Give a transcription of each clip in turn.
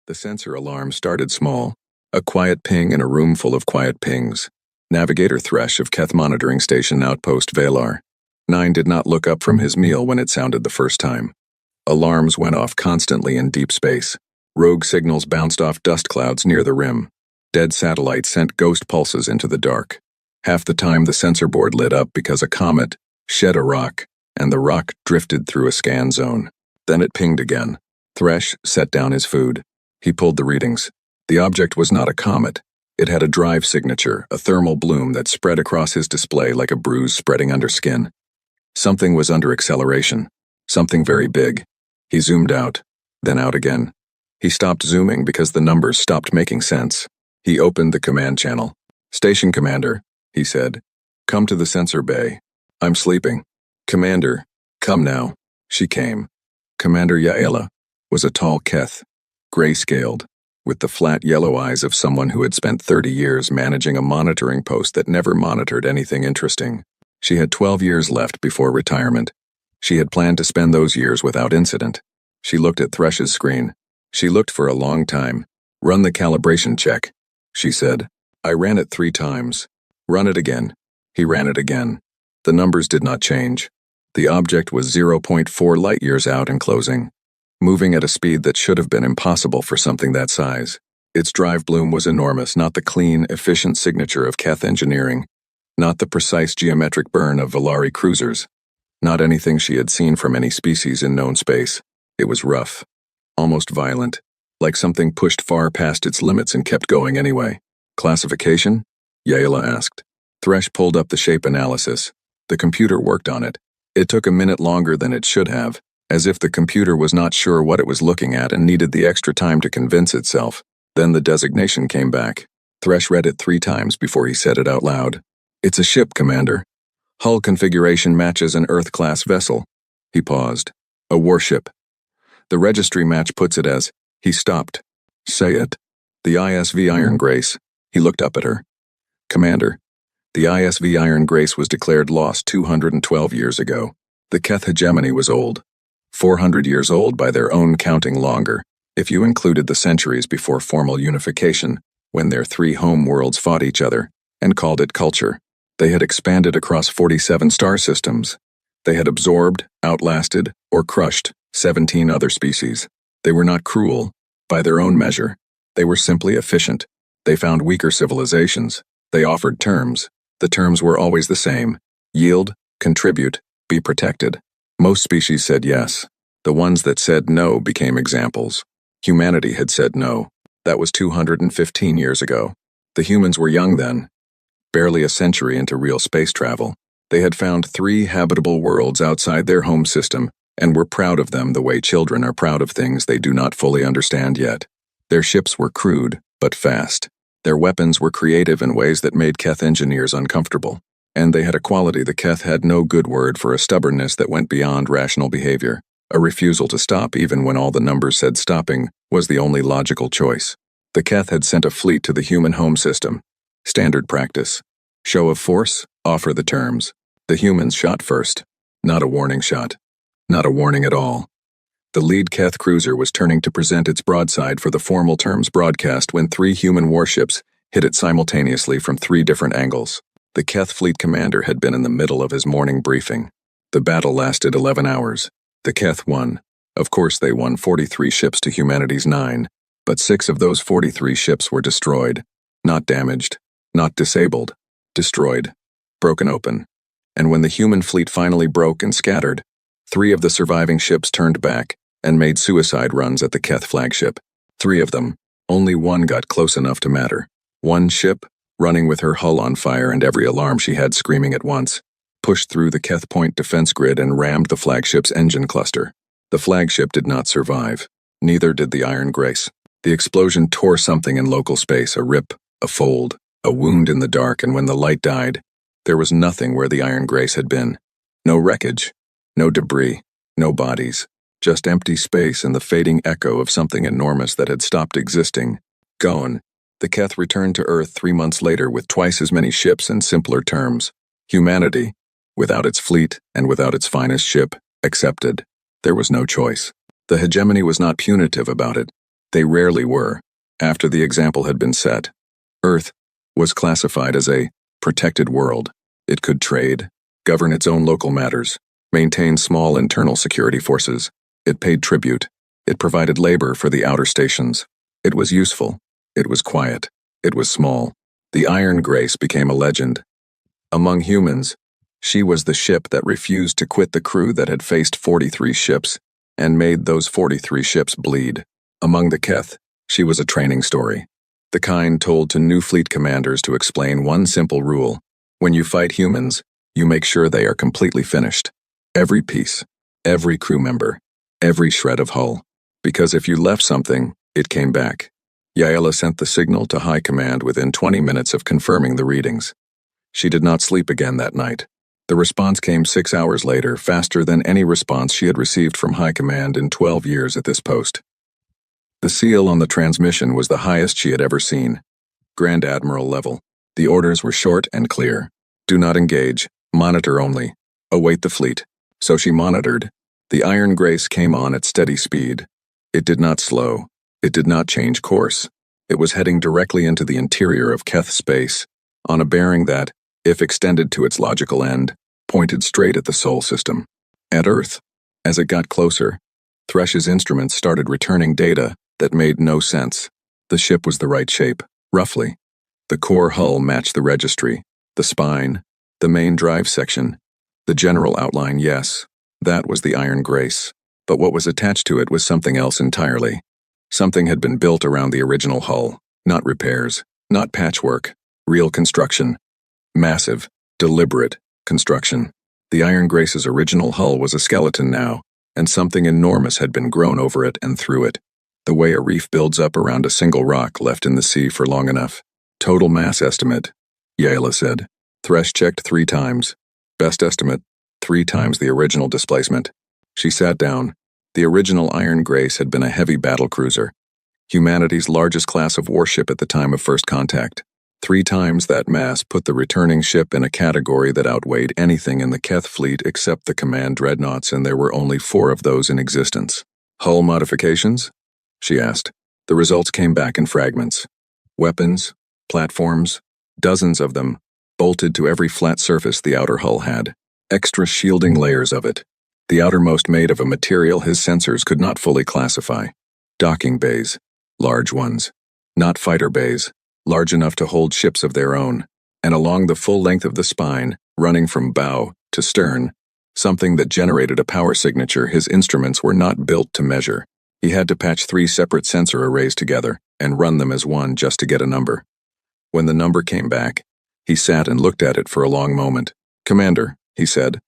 The sensor alarm started small, a quiet ping in a room full of quiet pings. Navigator Thresh of Keth Monitoring Station Outpost Valar. 9 did not look up from his meal when it sounded the first time. Alarms went off constantly in deep space. Rogue signals bounced off dust clouds near the rim. Dead satellites sent ghost pulses into the dark. Half the time the sensor board lit up because a comet shed a rock, and the rock drifted through a scan zone. Then it pinged again. Thresh set down his food. He pulled the readings. The object was not a comet. It had a drive signature, a thermal bloom that spread across his display like a bruise spreading under skin. Something was under acceleration. Something very big. He zoomed out, then out again. He stopped zooming because the numbers stopped making sense. He opened the command channel. "Station Commander," he said. "Come to the sensor bay. I'm sleeping." "Commander, come now." She came. Commander Yaela was a tall Keth, gray-scaled, with the flat yellow eyes of someone who had spent 30 years managing a monitoring post that never monitored anything interesting. She had 12 years left before retirement. She had planned to spend those years without incident. She looked at Thresh's screen. She looked for a long time. "Run the calibration check," she said. "I ran it 3 times. Run it again." He ran it again. The numbers did not change. The object was 0.4 light-years out and closing, moving at a speed that should have been impossible for something that size. Its drive bloom was enormous, not the clean, efficient signature of Keth engineering, not the precise geometric burn of Valari cruisers, not anything she had seen from any species in known space. It was rough, almost violent, like something pushed far past its limits and kept going anyway. "Classification?" Yaela asked. Thresh pulled up the shape analysis. The computer worked on it. It took a minute longer than it should have, as if the computer was not sure what it was looking at and needed the extra time to convince itself. Then the designation came back. Thresh read it 3 times before he said it out loud. "It's a ship, Commander. Hull configuration matches an Earth-class vessel." He paused. "A warship. The registry match puts it as..." He stopped. "Say it." "The ISV Iron Grace." He looked up at her. "Commander, the ISV Iron Grace was declared lost 212 years ago. The Keth hegemony was old. 400 years old by their own counting longer, if you included the centuries before formal unification, when their 3 home worlds fought each other, and called it culture. They had expanded across 47 star systems. They had absorbed, outlasted, or crushed 17 other species. They were not cruel, by their own measure. They were simply efficient. They found weaker civilizations. They offered terms. The terms were always the same: yield, contribute, be protected. Most species said yes. The ones that said no became examples. Humanity had said no. That was 215 years ago. The humans were young then, barely a century into real space travel. They had found 3 habitable worlds outside their home system and were proud of them the way children are proud of things they do not fully understand yet. Their ships were crude, but fast. Their weapons were creative in ways that made Keth engineers uncomfortable. And they had a quality the Keth had no good word for: a stubbornness that went beyond rational behavior. A refusal to stop even when all the numbers said stopping was the only logical choice. The Keth had sent a fleet to the human home system. Standard practice. Show of force, offer the terms. The humans shot first. Not a warning shot. Not a warning at all. The lead Keth cruiser was turning to present its broadside for the formal terms broadcast when 3 human warships hit it simultaneously from 3 different angles. The Keth fleet commander had been in the middle of his morning briefing. The battle lasted 11 hours. The Keth won. Of course they won 43 ships to humanity's 9, but 6 of those 43 ships were destroyed. Not damaged. Not disabled. Destroyed. Broken open. And when the human fleet finally broke and scattered, 3 of the surviving ships turned back and made suicide runs at the Keth flagship. 3 of them. Only 1 got close enough to matter. 1 ship, running with her hull on fire and every alarm she had screaming at once, pushed through the Keth Point defense grid and rammed the flagship's engine cluster. The flagship did not survive. Neither did the Iron Grace. The explosion tore something in local space, a rip, a fold, a wound in the dark, and when the light died, there was nothing where the Iron Grace had been. No wreckage, no debris, no bodies. Just empty space and the fading echo of something enormous that had stopped existing. Gone. The Keth returned to Earth 3 months later with twice as many ships and simpler terms. Humanity, without its fleet and without its finest ship, accepted. There was no choice. The hegemony was not punitive about it. They rarely were, after the example had been set. Earth was classified as a protected world. It could trade, govern its own local matters, maintain small internal security forces. It paid tribute. It provided labor for the outer stations. It was useful. It was quiet. It was small. The Iron Grace became a legend. Among humans, she was the ship that refused to quit the crew that had faced 43 ships and made those 43 ships bleed. Among the Keth, she was a training story, the kind told to new fleet commanders to explain one simple rule. When you fight humans, you make sure they are completely finished. Every piece, every crew member, every shred of hull. Because if you left something, it came back. Yaela sent the signal to High Command within 20 minutes of confirming the readings. She did not sleep again that night. The response came 6 hours later, faster than any response she had received from High Command in 12 years at this post. The seal on the transmission was the highest she had ever seen. Grand Admiral level. The orders were short and clear. Do not engage. Monitor only. Await the fleet. So she monitored. The Iron Grace came on at steady speed. It did not slow. It did not change course. It was heading directly into the interior of Keth space, on a bearing that, if extended to its logical end, pointed straight at the Sol system. At Earth. As it got closer, Thresh's instruments started returning data that made no sense. The ship was the right shape, roughly. The core hull matched the registry, the spine, the main drive section. The general outline, yes, that was the Iron Grace. But what was attached to it was something else entirely. Something had been built around the original hull, not repairs, not patchwork, real construction. Massive, deliberate construction. The Iron Grace's original hull was a skeleton now, and something enormous had been grown over it and through it. The way a reef builds up around a single rock left in the sea for long enough. Total mass estimate, Yaela said. Thresh checked 3 times. Best estimate, 3 times the original displacement. She sat down. The original Iron Grace had been a heavy battlecruiser, humanity's largest class of warship at the time of first contact. 3 times that mass put the returning ship in a category that outweighed anything in the Keth fleet except the command dreadnoughts, and there were only 4 of those in existence. Hull modifications? She asked. The results came back in fragments. Weapons, platforms, dozens of them, bolted to every flat surface the outer hull had. Extra shielding layers of it. The outermost made of a material his sensors could not fully classify. Docking bays. Large ones. Not fighter bays. Large enough to hold ships of their own. And along the full length of the spine, running from bow to stern, something that generated a power signature his instruments were not built to measure. He had to patch 3 separate sensor arrays together and run them as one just to get a number. When the number came back, he sat and looked at it for a long moment. "Commander," he said,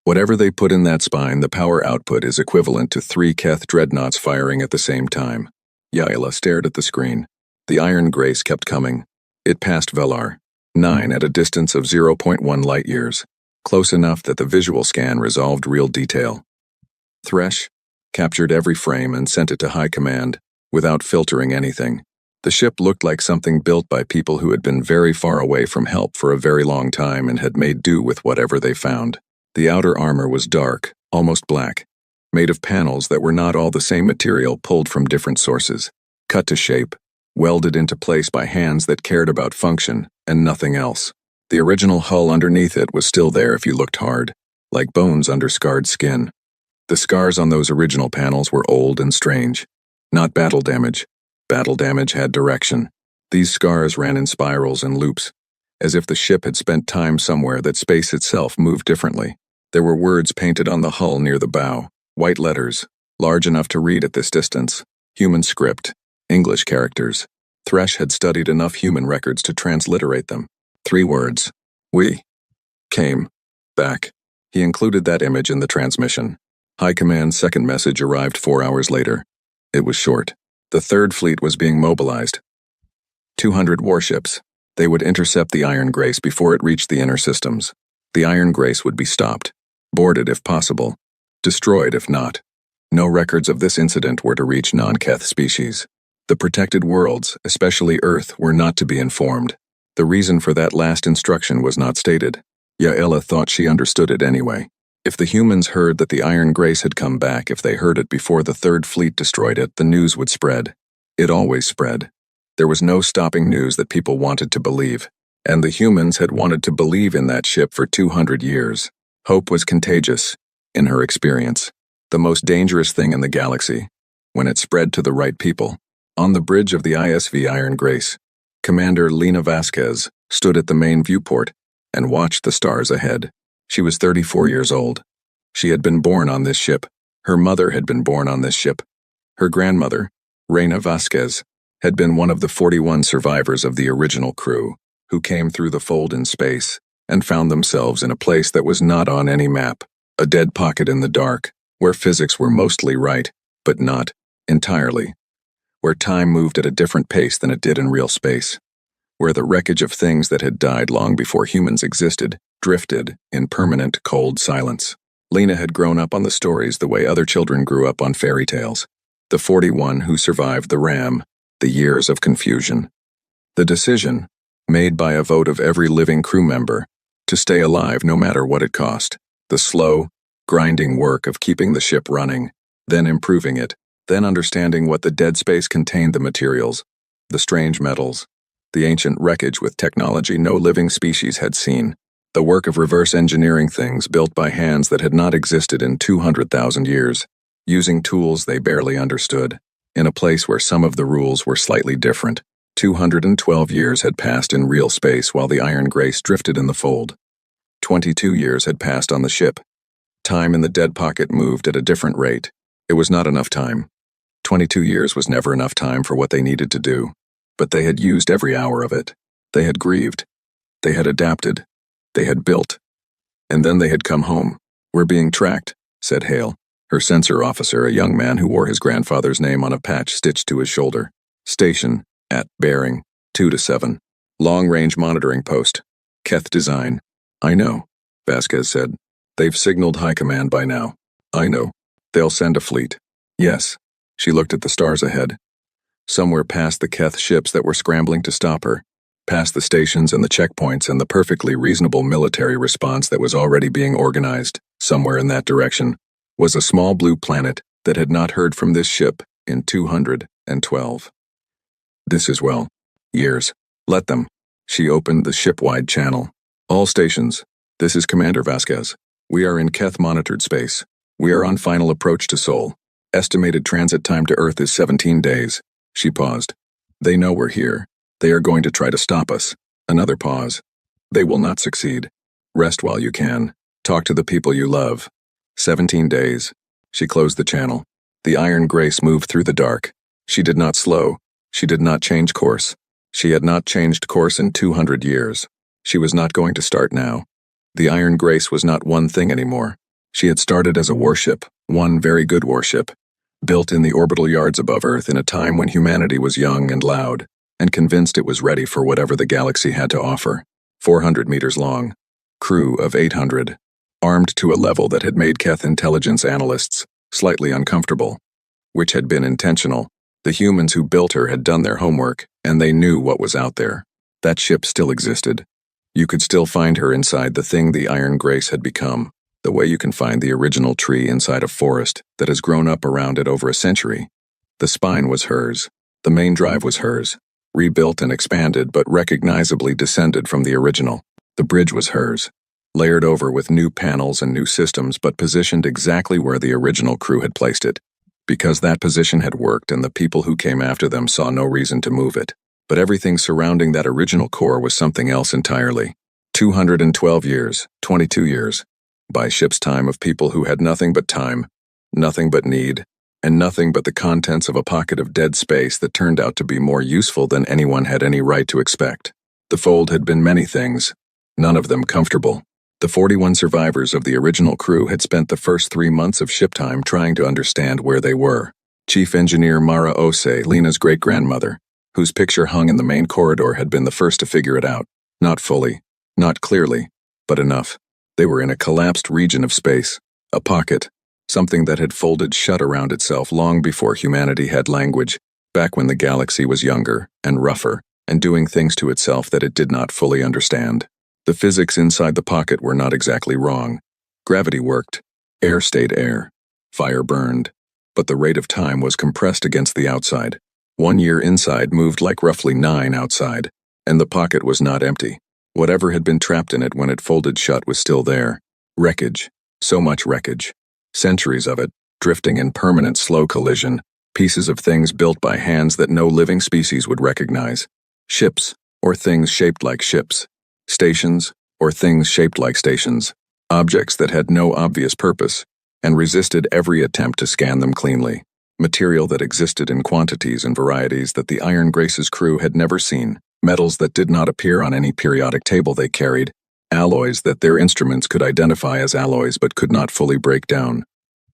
"whatever they put in that spine, the power output is equivalent to 3 Keth dreadnoughts firing at the same time." Yaela stared at the screen. The Iron Grace kept coming. It passed Velar, 9 at a distance of 0.1 light years, close enough that the visual scan resolved real detail. Thresh captured every frame and sent it to High Command, without filtering anything. The ship looked like something built by people who had been very far away from help for a very long time and had made do with whatever they found. The outer armor was dark, almost black, made of panels that were not all the same material pulled from different sources, cut to shape, welded into place by hands that cared about function and nothing else. The original hull underneath it was still there if you looked hard, like bones under scarred skin. The scars on those original panels were old and strange. Not battle damage. Battle damage had direction. These scars ran in spirals and loops, as if the ship had spent time somewhere that space itself moved differently. There were words painted on the hull near the bow, white letters, large enough to read at this distance, human script, English characters. Thresh had studied enough human records to transliterate them. 3 words. "We came back." He included that image in the transmission. High Command's second message arrived 4 hours later. It was short. The Third Fleet was being mobilized. 200 warships. They would intercept the Iron Grace before it reached the inner systems. The Iron Grace would be stopped, boarded if possible, destroyed if not. No records of this incident were to reach non-Keth species. The protected worlds, especially Earth, were not to be informed. The reason for that last instruction was not stated. Yaela thought she understood it anyway. If the humans heard that the Iron Grace had come back, if they heard it before the Third Fleet destroyed it, the news would spread. It always spread. There was no stopping news that people wanted to believe, and the humans had wanted to believe in that ship for 200 years. Hope was contagious, in her experience, the most dangerous thing in the galaxy, when it spread to the right people. On the bridge of the ISV Iron Grace, Commander Lena Vasquez stood at the main viewport and watched the stars ahead. She was 34 years old. She had been born on this ship. Her mother had been born on this ship. Her grandmother, Reina Vasquez, had been one of the 41 survivors of the original crew, who came through the fold in space and found themselves in a place that was not on any map, a dead pocket in the dark, where physics were mostly right, but not entirely, where time moved at a different pace than it did in real space, where the wreckage of things that had died long before humans existed drifted in permanent cold silence. Lena had grown up on the stories the way other children grew up on fairy tales. The 41 who survived the ram, the years of confusion. The decision, made by a vote of every living crew member, to stay alive no matter what it cost. The slow, grinding work of keeping the ship running, then improving it, then understanding what the dead space contained, the materials, the strange metals, the ancient wreckage with technology no living species had seen, the work of reverse engineering things built by hands that had not existed in 200,000 years, using tools they barely understood, in a place where some of the rules were slightly different. 212 years had passed in real space while the Iron Grace drifted in the fold. 22 years had passed on the ship. Time in the dead pocket moved at a different rate. It was not enough time. 22 years was never enough time for what they needed to do. But they had used every hour of it. They had grieved. They had adapted. They had built. And then they had come home. "We're being tracked," said Hale, her sensor officer, a young man who wore his grandfather's name on a patch stitched to his shoulder. "Station, at bearing, 2-7. Long-range monitoring post. Keth design." "I know," Vasquez said. "They've signaled high command by now." "I know. They'll send a fleet." "Yes." She looked at the stars ahead. Somewhere past the Keth ships that were scrambling to stop her, past the stations and the checkpoints and the perfectly reasonable military response that was already being organized, somewhere in that direction, was a small blue planet that had not heard from this ship in 212. This is well. Years. Let them. She opened the ship-wide channel. "All stations. This is Commander Vasquez. We are in Keth-monitored space. We are on final approach to Sol. Estimated transit time to Earth is 17 days. She paused. "They know we're here. They are going to try to stop us." Another pause. "They will not succeed. Rest while you can. Talk to the people you love." 17 days. She closed the channel. The Iron Grace moved through the dark. She did not slow. She did not change course. She had not changed course in 200 years. She was not going to start now. The Iron Grace was not one thing anymore. She had started as a warship, one very good warship, built in the orbital yards above Earth in a time when humanity was young and loud, and convinced it was ready for whatever the galaxy had to offer. 400 meters long. Crew of 800. Armed to a level that had made Keth intelligence analysts slightly uncomfortable. Which had been intentional. The humans who built her had done their homework, and they knew what was out there. That ship still existed. You could still find her inside the thing the Iron Grace had become, the way you can find the original tree inside a forest that has grown up around it over a century. The spine was hers. The main drive was hers. Rebuilt and expanded but recognizably descended from the original. The bridge was hers. Layered over with new panels and new systems but positioned exactly where the original crew had placed it. Because that position had worked and the people who came after them saw no reason to move it. But everything surrounding that original core was something else entirely. 212 years, 22 years. By ship's time of people who had nothing but time, nothing but need, and nothing but the contents of a pocket of dead space that turned out to be more useful than anyone had any right to expect. The fold had been many things, none of them comfortable. The 41 survivors of the original crew had spent the first 3 months of ship time trying to understand where they were. Chief Engineer Mara Ose, Lena's great-grandmother, whose picture hung in the main corridor, had been the first to figure it out. Not fully, not clearly, but enough. They were in a collapsed region of space, a pocket, something that had folded shut around itself long before humanity had language, back when the galaxy was younger and rougher, and doing things to itself that it did not fully understand. The physics inside the pocket were not exactly wrong. Gravity worked, air stayed air, fire burned, but the rate of time was compressed against the outside. 1 year inside moved like roughly 9 outside, and the pocket was not empty. Whatever had been trapped in it when it folded shut was still there. Wreckage. So much wreckage. Centuries of it, drifting in permanent slow collision, pieces of things built by hands that no living species would recognize. Ships, or things shaped like ships. Stations, or things shaped like stations. Objects that had no obvious purpose, and resisted every attempt to scan them cleanly. Material that existed in quantities and varieties that the Iron Grace's crew had never seen. Metals that did not appear on any periodic table they carried. Alloys that their instruments could identify as alloys but could not fully break down.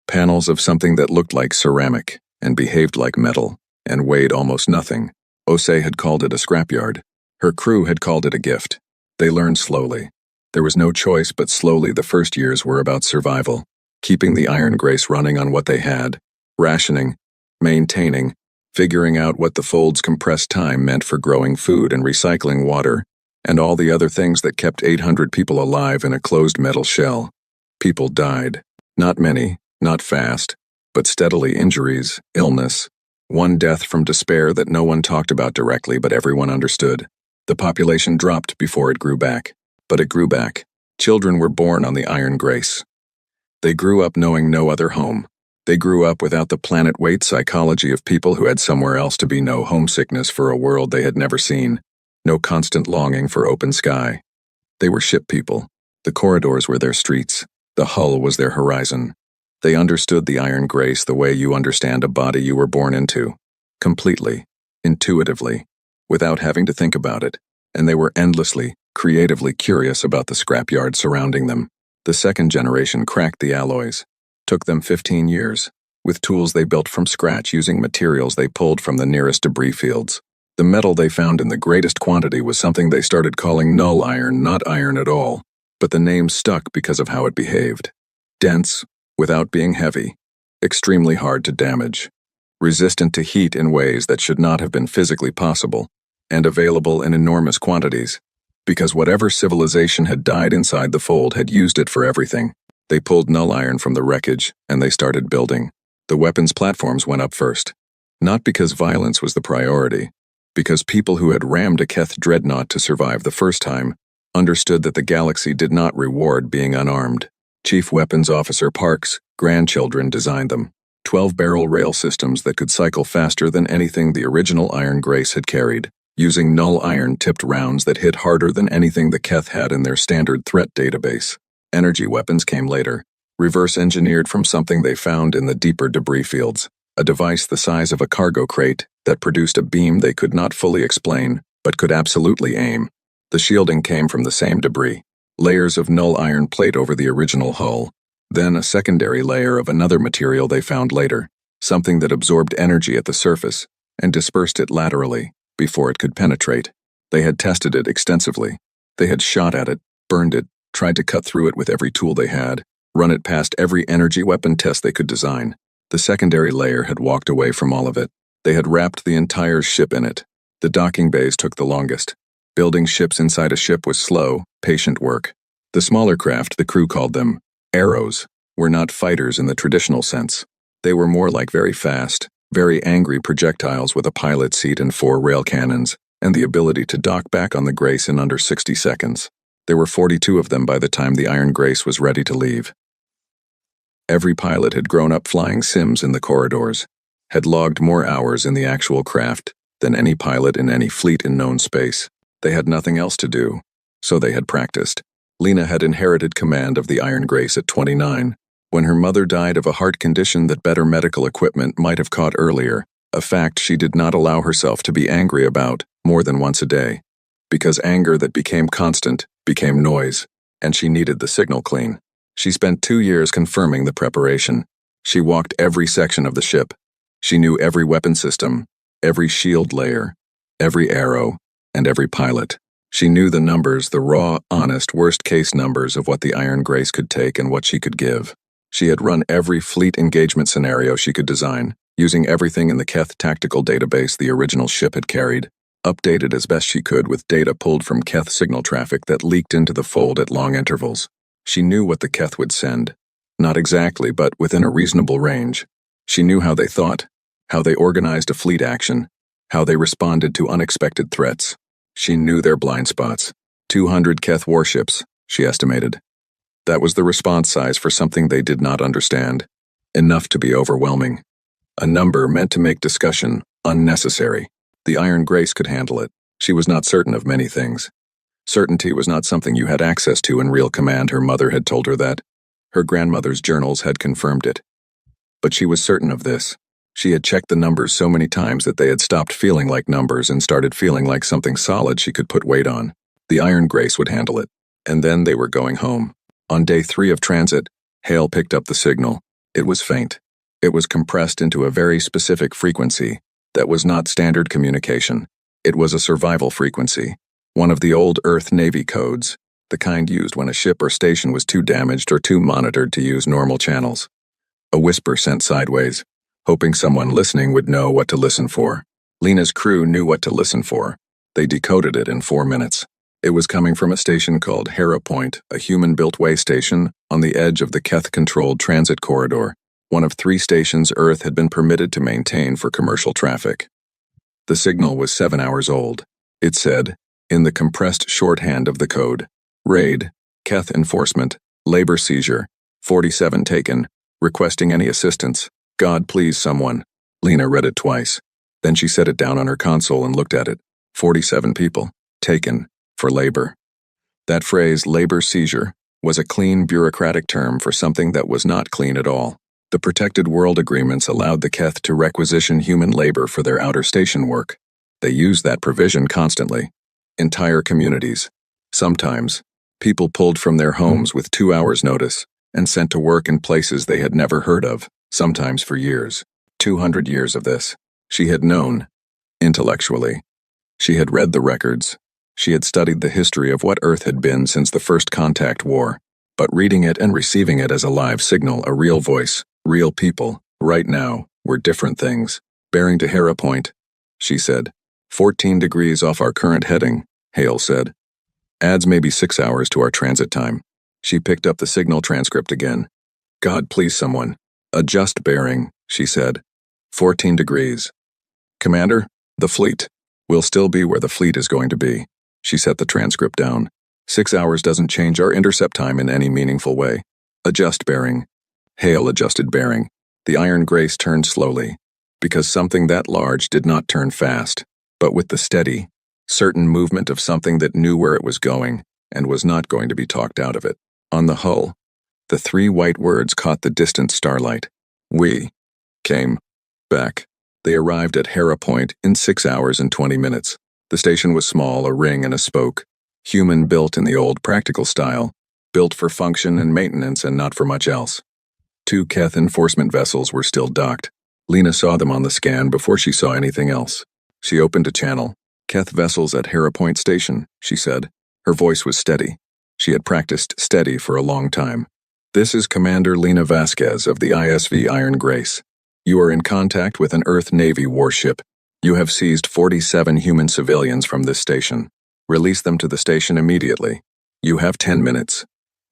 Panels of something that looked like ceramic, and behaved like metal, and weighed almost nothing. Osei had called it a scrapyard. Her crew had called it a gift. They learned slowly. There was no choice, but slowly the first years were about survival, keeping the Iron Grace running on what they had, rationing, maintaining, figuring out what the fold's compressed time meant for growing food and recycling water, and all the other things that kept 800 people alive in a closed metal shell. People died. Not many, not fast, but steadily injuries, illness. One death from despair that no one talked about directly but everyone understood. The population dropped before it grew back. But it grew back. Children were born on the Iron Grace. They grew up knowing no other home. They grew up without the planet-weight psychology of people who had somewhere else to be, no homesickness for a world they had never seen, no constant longing for open sky. They were ship people. The corridors were their streets. The hull was their horizon. They understood the Iron Grace the way you understand a body you were born into. Completely. Intuitively. Without having to think about it. And they were endlessly, creatively curious about the scrapyard surrounding them. The second generation cracked the alloys. Took them 15 years, with tools they built from scratch using materials they pulled from the nearest debris fields. The metal they found in the greatest quantity was something they started calling null iron, not iron at all, but the name stuck because of how it behaved. Dense, without being heavy, extremely hard to damage, resistant to heat in ways that should not have been physically possible, and available in enormous quantities. Because whatever civilization had died inside the fold had used it for everything. They pulled null iron from the wreckage, and they started building. The weapons platforms went up first. Not because violence was the priority, because people who had rammed a Keth dreadnought to survive the first time understood that the galaxy did not reward being unarmed. Chief Weapons Officer Park's grandchildren designed them. 12-barrel rail systems that could cycle faster than anything the original Iron Grace had carried, using null iron-tipped rounds that hit harder than anything the Keth had in their standard threat database. Energy weapons came later, reverse-engineered from something they found in the deeper debris fields, a device the size of a cargo crate that produced a beam they could not fully explain, but could absolutely aim. The shielding came from the same debris, layers of null iron plate over the original hull, then a secondary layer of another material they found later, something that absorbed energy at the surface and dispersed it laterally before it could penetrate. They had tested it extensively. They had shot at it, burned it, tried to cut through it with every tool they had, run it past every energy weapon test they could design. The secondary layer had walked away from all of it. They had wrapped the entire ship in it. The docking bays took the longest. Building ships inside a ship was slow, patient work. The smaller craft, the crew called them arrows, were not fighters in the traditional sense. They were more like very fast, very angry projectiles with a pilot seat and 4 rail cannons, and the ability to dock back on the Grace in under 60 seconds. There were 42 of them by the time the Iron Grace was ready to leave. Every pilot had grown up flying sims in the corridors, had logged more hours in the actual craft than any pilot in any fleet in known space. They had nothing else to do, so they had practiced. Lena had inherited command of the Iron Grace at 29, when her mother died of a heart condition that better medical equipment might have caught earlier, a fact she did not allow herself to be angry about more than once a day. Because anger that became constant became noise, and she needed the signal clean. She spent 2 years confirming the preparation. She walked every section of the ship. She knew every weapon system, every shield layer, every arrow, and every pilot. She knew the numbers, the raw, honest, worst-case numbers of what the Iron Grace could take and what she could give. She had run every fleet engagement scenario she could design, using everything in the Keth tactical database the original ship had carried, updated as best she could with data pulled from Keth signal traffic that leaked into the fold at long intervals. She knew what the Keth would send. Not exactly, but within a reasonable range. She knew how they thought, how they organized a fleet action, how they responded to unexpected threats. She knew their blind spots. 200 Keth warships, she estimated. That was the response size for something they did not understand. Enough to be overwhelming. A number meant to make discussion unnecessary. The Iron Grace could handle it. She was not certain of many things. Certainty was not something you had access to in real command. Her mother had told her that. Her grandmother's journals had confirmed it. But she was certain of this. She had checked the numbers so many times that they had stopped feeling like numbers and started feeling like something solid she could put weight on. The Iron Grace would handle it. And then they were going home. On day 3 of transit, Hale picked up the signal. It was faint. It was compressed into a very specific frequency that was not standard communication. It was a survival frequency, one of the old Earth-Navy codes, the kind used when a ship or station was too damaged or too monitored to use normal channels. A whisper sent sideways, hoping someone listening would know what to listen for. Lena's crew knew what to listen for. They decoded it in 4 minutes. It was coming from a station called Hera Point, a human-built way station on the edge of the Keth-controlled transit corridor, one of 3 stations Earth had been permitted to maintain for commercial traffic. The signal was 7 hours old. It said, in the compressed shorthand of the code, Raid, Keth enforcement, labor seizure, 47 taken, requesting any assistance. God please someone. Lena read it twice. Then she set it down on her console and looked at it. 47 people, taken, for labor. That phrase, labor seizure, was a clean bureaucratic term for something that was not clean at all. The Protected World Agreements allowed the Keth to requisition human labor for their outer station work. They used that provision constantly. Entire communities. Sometimes, people pulled from their homes with 2 hours' notice and sent to work in places they had never heard of, sometimes for years. 200 years of this. She had known, intellectually. She had read the records. She had studied the history of what Earth had been since the First Contact War, but reading it and receiving it as a live signal, a real voice, real people, right now, were different things. Bearing to Hera Point, she said. 14 degrees off our current heading, Hale said. Adds maybe 6 hours to our transit time. She picked up the signal transcript again. God please someone. Adjust bearing, she said. 14 degrees. Commander, the fleet. We'll still be where the fleet is going to be. She set the transcript down. 6 hours doesn't change our intercept time in any meaningful way. Adjust bearing. Hale adjusted bearing. The Iron Grace turned slowly, because something that large did not turn fast, but with the steady, certain movement of something that knew where it was going and was not going to be talked out of it. On the hull, the 3 white words caught the distant starlight. We came back. They arrived at Hera Point in 6 hours and 20 minutes. The station was small, a ring and a spoke, human-built in the old practical style, built for function and maintenance and not for much else. 2 Keth enforcement vessels were still docked. Lena saw them on the scan before she saw anything else. She opened a channel. Keth vessels at Hera Point Station, she said. Her voice was steady. She had practiced steady for a long time. This is Commander Lena Vasquez of the ISV Iron Grace. You are in contact with an Earth-Navy warship. You have seized 47 human civilians from this station. Release them to the station immediately. You have 10 minutes.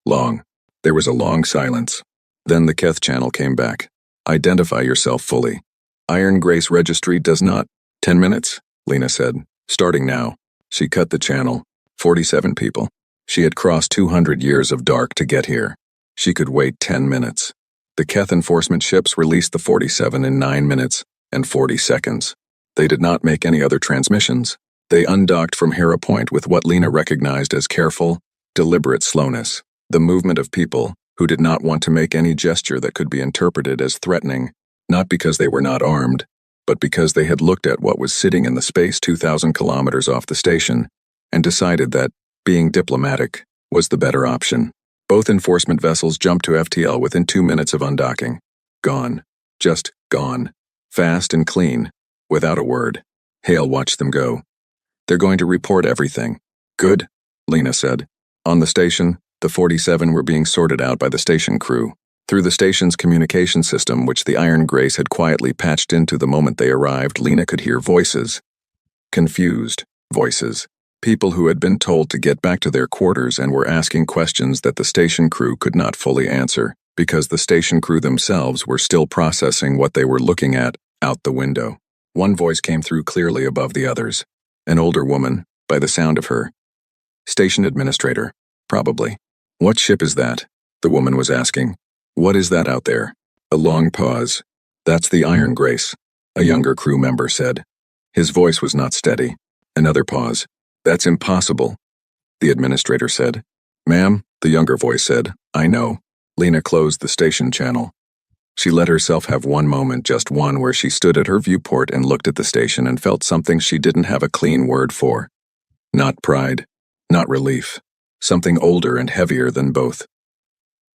Long. There was a long silence. Then the Keth channel came back. Identify yourself fully. Iron Grace Registry does not. 10 minutes, Lena said. Starting now. She cut the channel. 47 people. She had crossed 200 years of dark to get here. She could wait 10 minutes. The Keth enforcement ships released the 47 in 9 minutes and 40 seconds. They did not make any other transmissions. They undocked from Hera Point with what Lena recognized as careful, deliberate slowness. The movement of people who did not want to make any gesture that could be interpreted as threatening, not because they were not armed, but because they had looked at what was sitting in the space 2,000 kilometers off the station and decided that being diplomatic was the better option. Both enforcement vessels jumped to FTL within 2 minutes of undocking. Gone. Just gone. Fast and clean. Without a word. Hale watched them go. They're going to report everything. Good, Lena said. On the station, the 47 were being sorted out by the station crew. Through the station's communication system, which the Iron Grace had quietly patched into the moment they arrived, Lena could hear voices. Confused voices. People who had been told to get back to their quarters and were asking questions that the station crew could not fully answer, because the station crew themselves were still processing what they were looking at out the window. One voice came through clearly above the others. An older woman, by the sound of her. Station administrator, probably. What ship is that? The woman was asking. What is that out there? A long pause. That's the Iron Grace, a younger crew member said. His voice was not steady. Another pause. That's impossible, the administrator said. Ma'am, the younger voice said, I know. Lena closed the station channel. She let herself have one moment, just one, where she stood at her viewport and looked at the station and felt something she didn't have a clean word for. Not pride, not relief. Something older and heavier than both.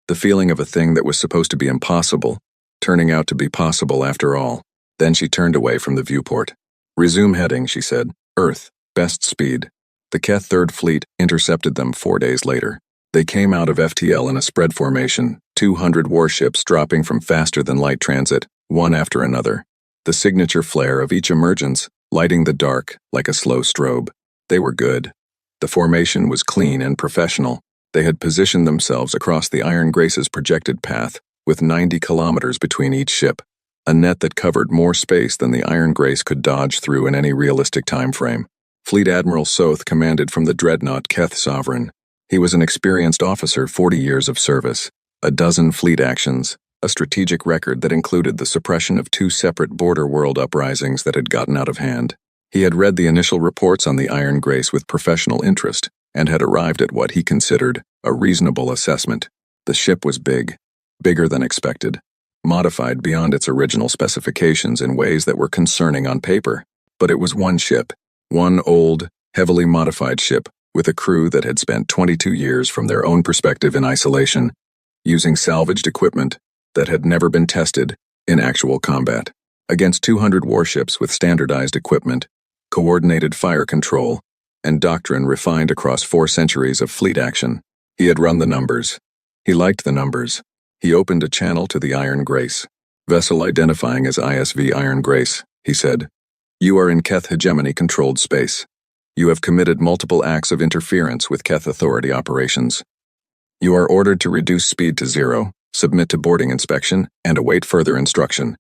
The feeling of a thing that was supposed to be impossible, turning out to be possible after all. Then she turned away from the viewport. Resume heading, she said. Earth, best speed. The Keth Third Fleet intercepted them 4 days later. They came out of FTL in a spread formation, 200 warships dropping from faster-than-light transit, one after another. The signature flare of each emergence, lighting the dark like a slow strobe. They were good. The formation was clean and professional. They had positioned themselves across the Iron Grace's projected path, with 90 kilometers between each ship, a net that covered more space than the Iron Grace could dodge through in any realistic time frame. Fleet Admiral Soth commanded from the dreadnought Keth Sovereign. He was an experienced officer, 40 years of service, a dozen fleet actions, a strategic record that included the suppression of 2 separate border world uprisings that had gotten out of hand. He had read the initial reports on the Iron Grace with professional interest and had arrived at what he considered a reasonable assessment. The ship was big, bigger than expected, modified beyond its original specifications in ways that were concerning on paper. But it was one ship, one old, heavily modified ship, with a crew that had spent 22 years from their own perspective in isolation, using salvaged equipment that had never been tested in actual combat, against 200 warships with standardized equipment, coordinated fire control, and doctrine refined across 4 centuries of fleet action. He had run the numbers. He liked the numbers. He opened a channel to the Iron Grace. Vessel identifying as ISV Iron Grace, he said. You are in Keth hegemony-controlled space. You have committed multiple acts of interference with Keth Authority operations. You are ordered to reduce speed to 0, submit to boarding inspection, and await further instruction.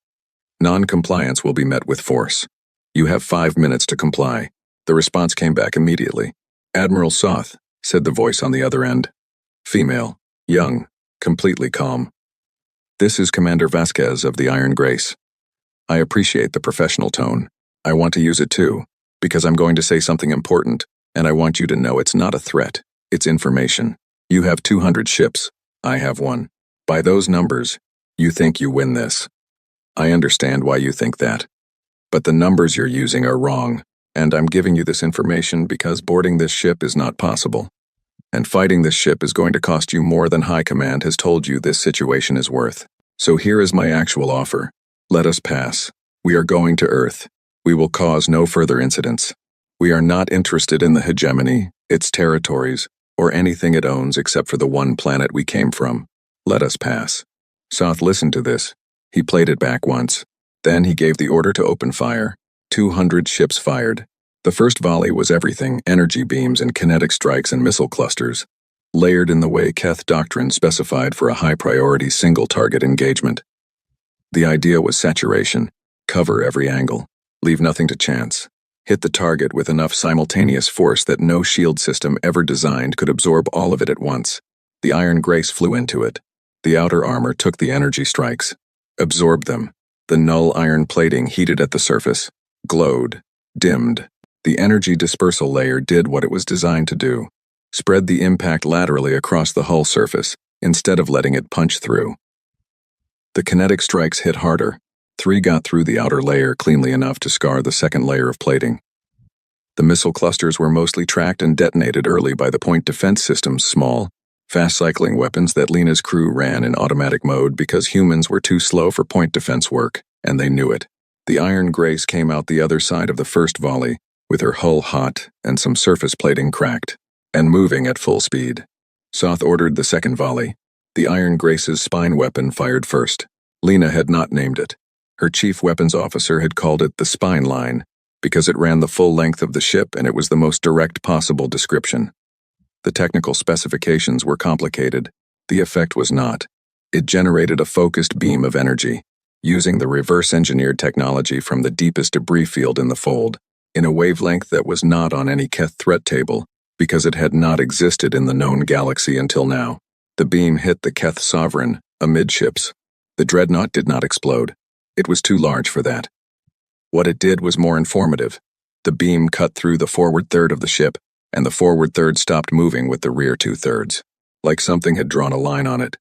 Non-compliance will be met with force. You have 5 minutes to comply. The response came back immediately. Admiral Soth, said the voice on the other end. Female, young, completely calm. This is Commander Vasquez of the Iron Grace. I appreciate the professional tone. I want to use it too, because I'm going to say something important, and I want you to know it's not a threat, it's information. You have 200 ships. I have 1. By those numbers, you think you win this. I understand why you think that. But the numbers you're using are wrong, and I'm giving you this information because boarding this ship is not possible. And fighting this ship is going to cost you more than High Command has told you this situation is worth. So here is my actual offer. Let us pass. We are going to Earth. We will cause no further incidents. We are not interested in the hegemony, its territories, or anything it owns except for the one planet we came from. Let us pass. Soth listened to this. He played it back once. Then he gave the order to open fire. 200 ships fired. The first volley was everything, energy beams and kinetic strikes and missile clusters, layered in the way Keth doctrine specified for a high-priority single-target engagement. The idea was saturation, cover every angle, leave nothing to chance, hit the target with enough simultaneous force that no shield system ever designed could absorb all of it at once. The Iron Grace flew into it. The outer armor took the energy strikes, absorbed them. The null iron plating heated at the surface, glowed, dimmed. The energy dispersal layer did what it was designed to do, spread the impact laterally across the hull surface, instead of letting it punch through. The kinetic strikes hit harder. 3 got through the outer layer cleanly enough to scar the second layer of plating. The missile clusters were mostly tracked and detonated early by the point defense system's small, fast-cycling weapons that Lena's crew ran in automatic mode because humans were too slow for point defense work, and they knew it. The Iron Grace came out the other side of the first volley, with her hull hot and some surface plating cracked, and moving at full speed. Soth ordered the second volley. The Iron Grace's spine weapon fired first. Lena had not named it. Her chief weapons officer had called it the spine line, because it ran the full length of the ship and it was the most direct possible description. The technical specifications were complicated. The effect was not. It generated a focused beam of energy. using the reverse-engineered technology from the deepest debris field in the fold, in a wavelength that was not on any Keth threat table, because it had not existed in the known galaxy until now. The beam hit the Keth Sovereign, amidships. The dreadnought did not explode. It was too large for that. What it did was more informative. The beam cut through the forward third of the ship, and the forward third stopped moving with the rear two-thirds, like something had drawn a line on it.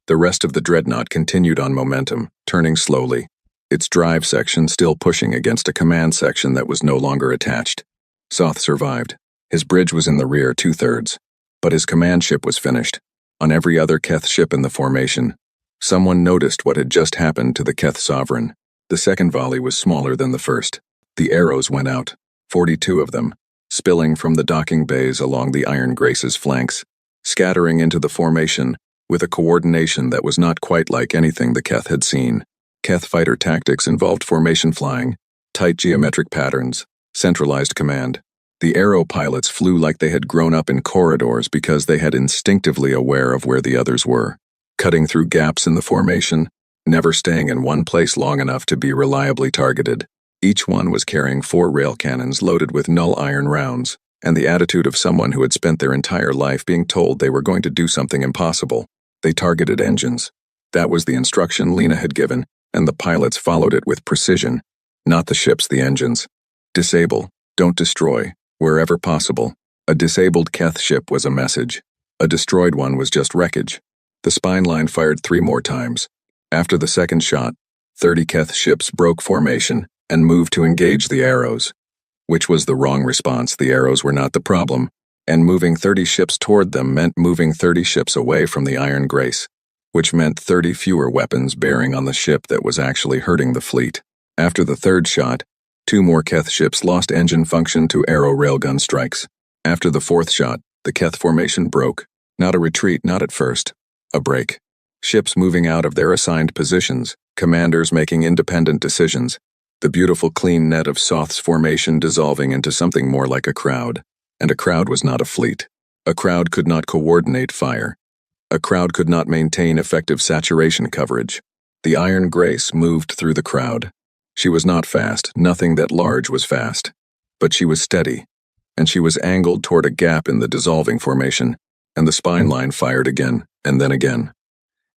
The rest of the dreadnought continued on momentum, turning slowly, its drive section still pushing against a command section that was no longer attached. Soth survived. His bridge was in the rear two-thirds, but his command ship was finished. On every other Keth ship in the formation, someone noticed what had just happened to the Keth Sovereign. The second volley was smaller than the first. The arrows went out, 42 of them, spilling from the docking bays along the Iron Grace's flanks, scattering into the formation with a coordination that was not quite like anything the Keth had seen. Keth fighter tactics involved formation flying, tight geometric patterns, centralized command. The Arrow pilots flew like they had grown up in corridors because they had instinctively aware of where the others were, cutting through gaps in the formation, never staying in one place long enough to be reliably targeted. Each one was carrying 4 rail cannons loaded with null iron rounds, and the attitude of someone who had spent their entire life being told they were going to do something impossible. They targeted engines. That was the instruction Lena had given, and the pilots followed it with precision. Not the ships, the engines. Disable, don't destroy, wherever possible. A disabled Keth ship was a message. A destroyed one was just wreckage. The spine line fired 3 more times. After the second shot, 30 Keth ships broke formation and moved to engage the arrows, which was the wrong response. The arrows were not the problem, and moving 30 ships toward them meant moving 30 ships away from the Iron Grace, which meant 30 fewer weapons bearing on the ship that was actually hurting the fleet. After the third shot, 2 more Keth ships lost engine function to Arrow railgun strikes. After the fourth shot, the Keth formation broke. Not a retreat, not at first. A break. Ships moving out of their assigned positions, commanders making independent decisions, the beautiful clean net of Soth's formation dissolving into something more like a crowd. And a crowd was not a fleet. A crowd could not coordinate fire. A crowd could not maintain effective saturation coverage. The Iron Grace moved through the crowd. She was not fast, nothing that large was fast. But she was steady, and she was angled toward a gap in the dissolving formation, and the spine line fired again, and then again.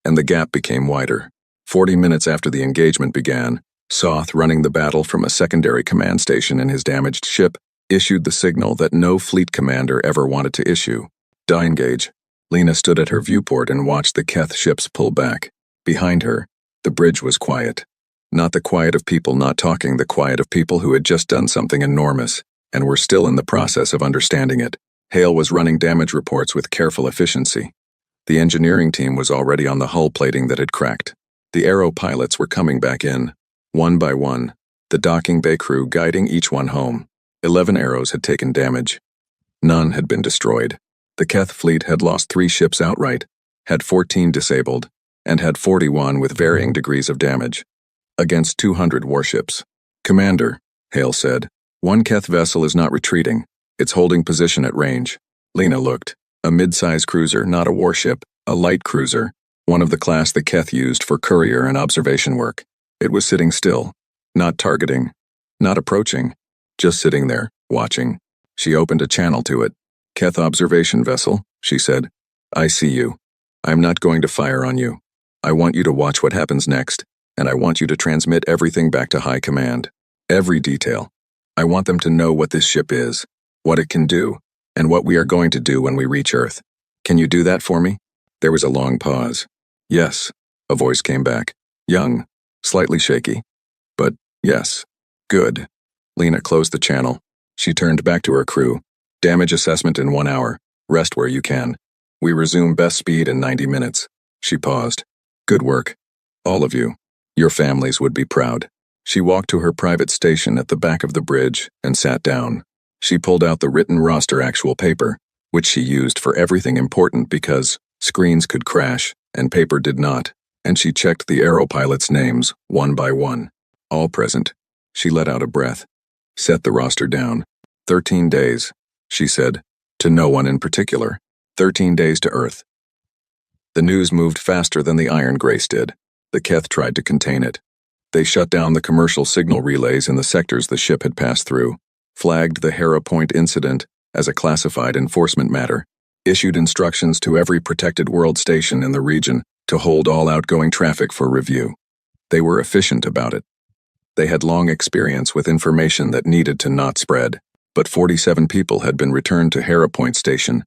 And the gap became wider. 40 minutes after the engagement began, Soth, running the battle from a secondary command station in his damaged ship, issued the signal that no fleet commander ever wanted to issue. Disengage. Lena stood at her viewport and watched the Keth ships pull back. Behind her, the bridge was quiet. Not the quiet of people not talking, the quiet of people who had just done something enormous, and were still in the process of understanding it. Hale was running damage reports with careful efficiency. The engineering team was already on the hull plating that had cracked. The Arrow pilots were coming back in, one by one, the docking bay crew guiding each one home. 11 arrows had taken damage. None had been destroyed. The Keth fleet had lost 3 ships outright, had 14 disabled, and had 41 with varying degrees of damage, against 200 warships. Commander, Hale said, 1 Keth vessel is not retreating. It's holding position at range. Lena looked. A mid-size cruiser, not a warship, a light cruiser, one of the class the Keth used for courier and observation work. It was sitting still, not targeting, not approaching, just sitting there, watching. She opened a channel to it. Keth observation vessel, she said. I see you. I'm not going to fire on you. I want you to watch what happens next, and I want you to transmit everything back to High Command. Every detail. I want them to know what this ship is, what it can do, and what we are going to do when we reach Earth. Can you do that for me? There was a long pause. Yes, a voice came back. Young, slightly shaky. But, yes. Good. Lena closed the channel. She turned back to her crew. Damage assessment in 1 hour. Rest where you can. We resume best speed in 90 minutes. She paused. Good work. All of you. Your families would be proud. She walked to her private station at the back of the bridge and sat down. She pulled out the written roster actual paper, which she used for everything important because screens could crash and paper did not, and she checked the Arrow pilots' names one by one. All present. She let out a breath. Set the roster down. 13 days, she said, to no one in particular. 13 days to Earth. The news moved faster than the Iron Grace did. The Keth tried to contain it. They shut down the commercial signal relays in the sectors the ship had passed through, flagged the Hera Point incident as a classified enforcement matter, issued instructions to every protected world station in the region to hold all outgoing traffic for review. They were efficient about it. They had long experience with information that needed to not spread, but 47 people had been returned to Hera Point Station,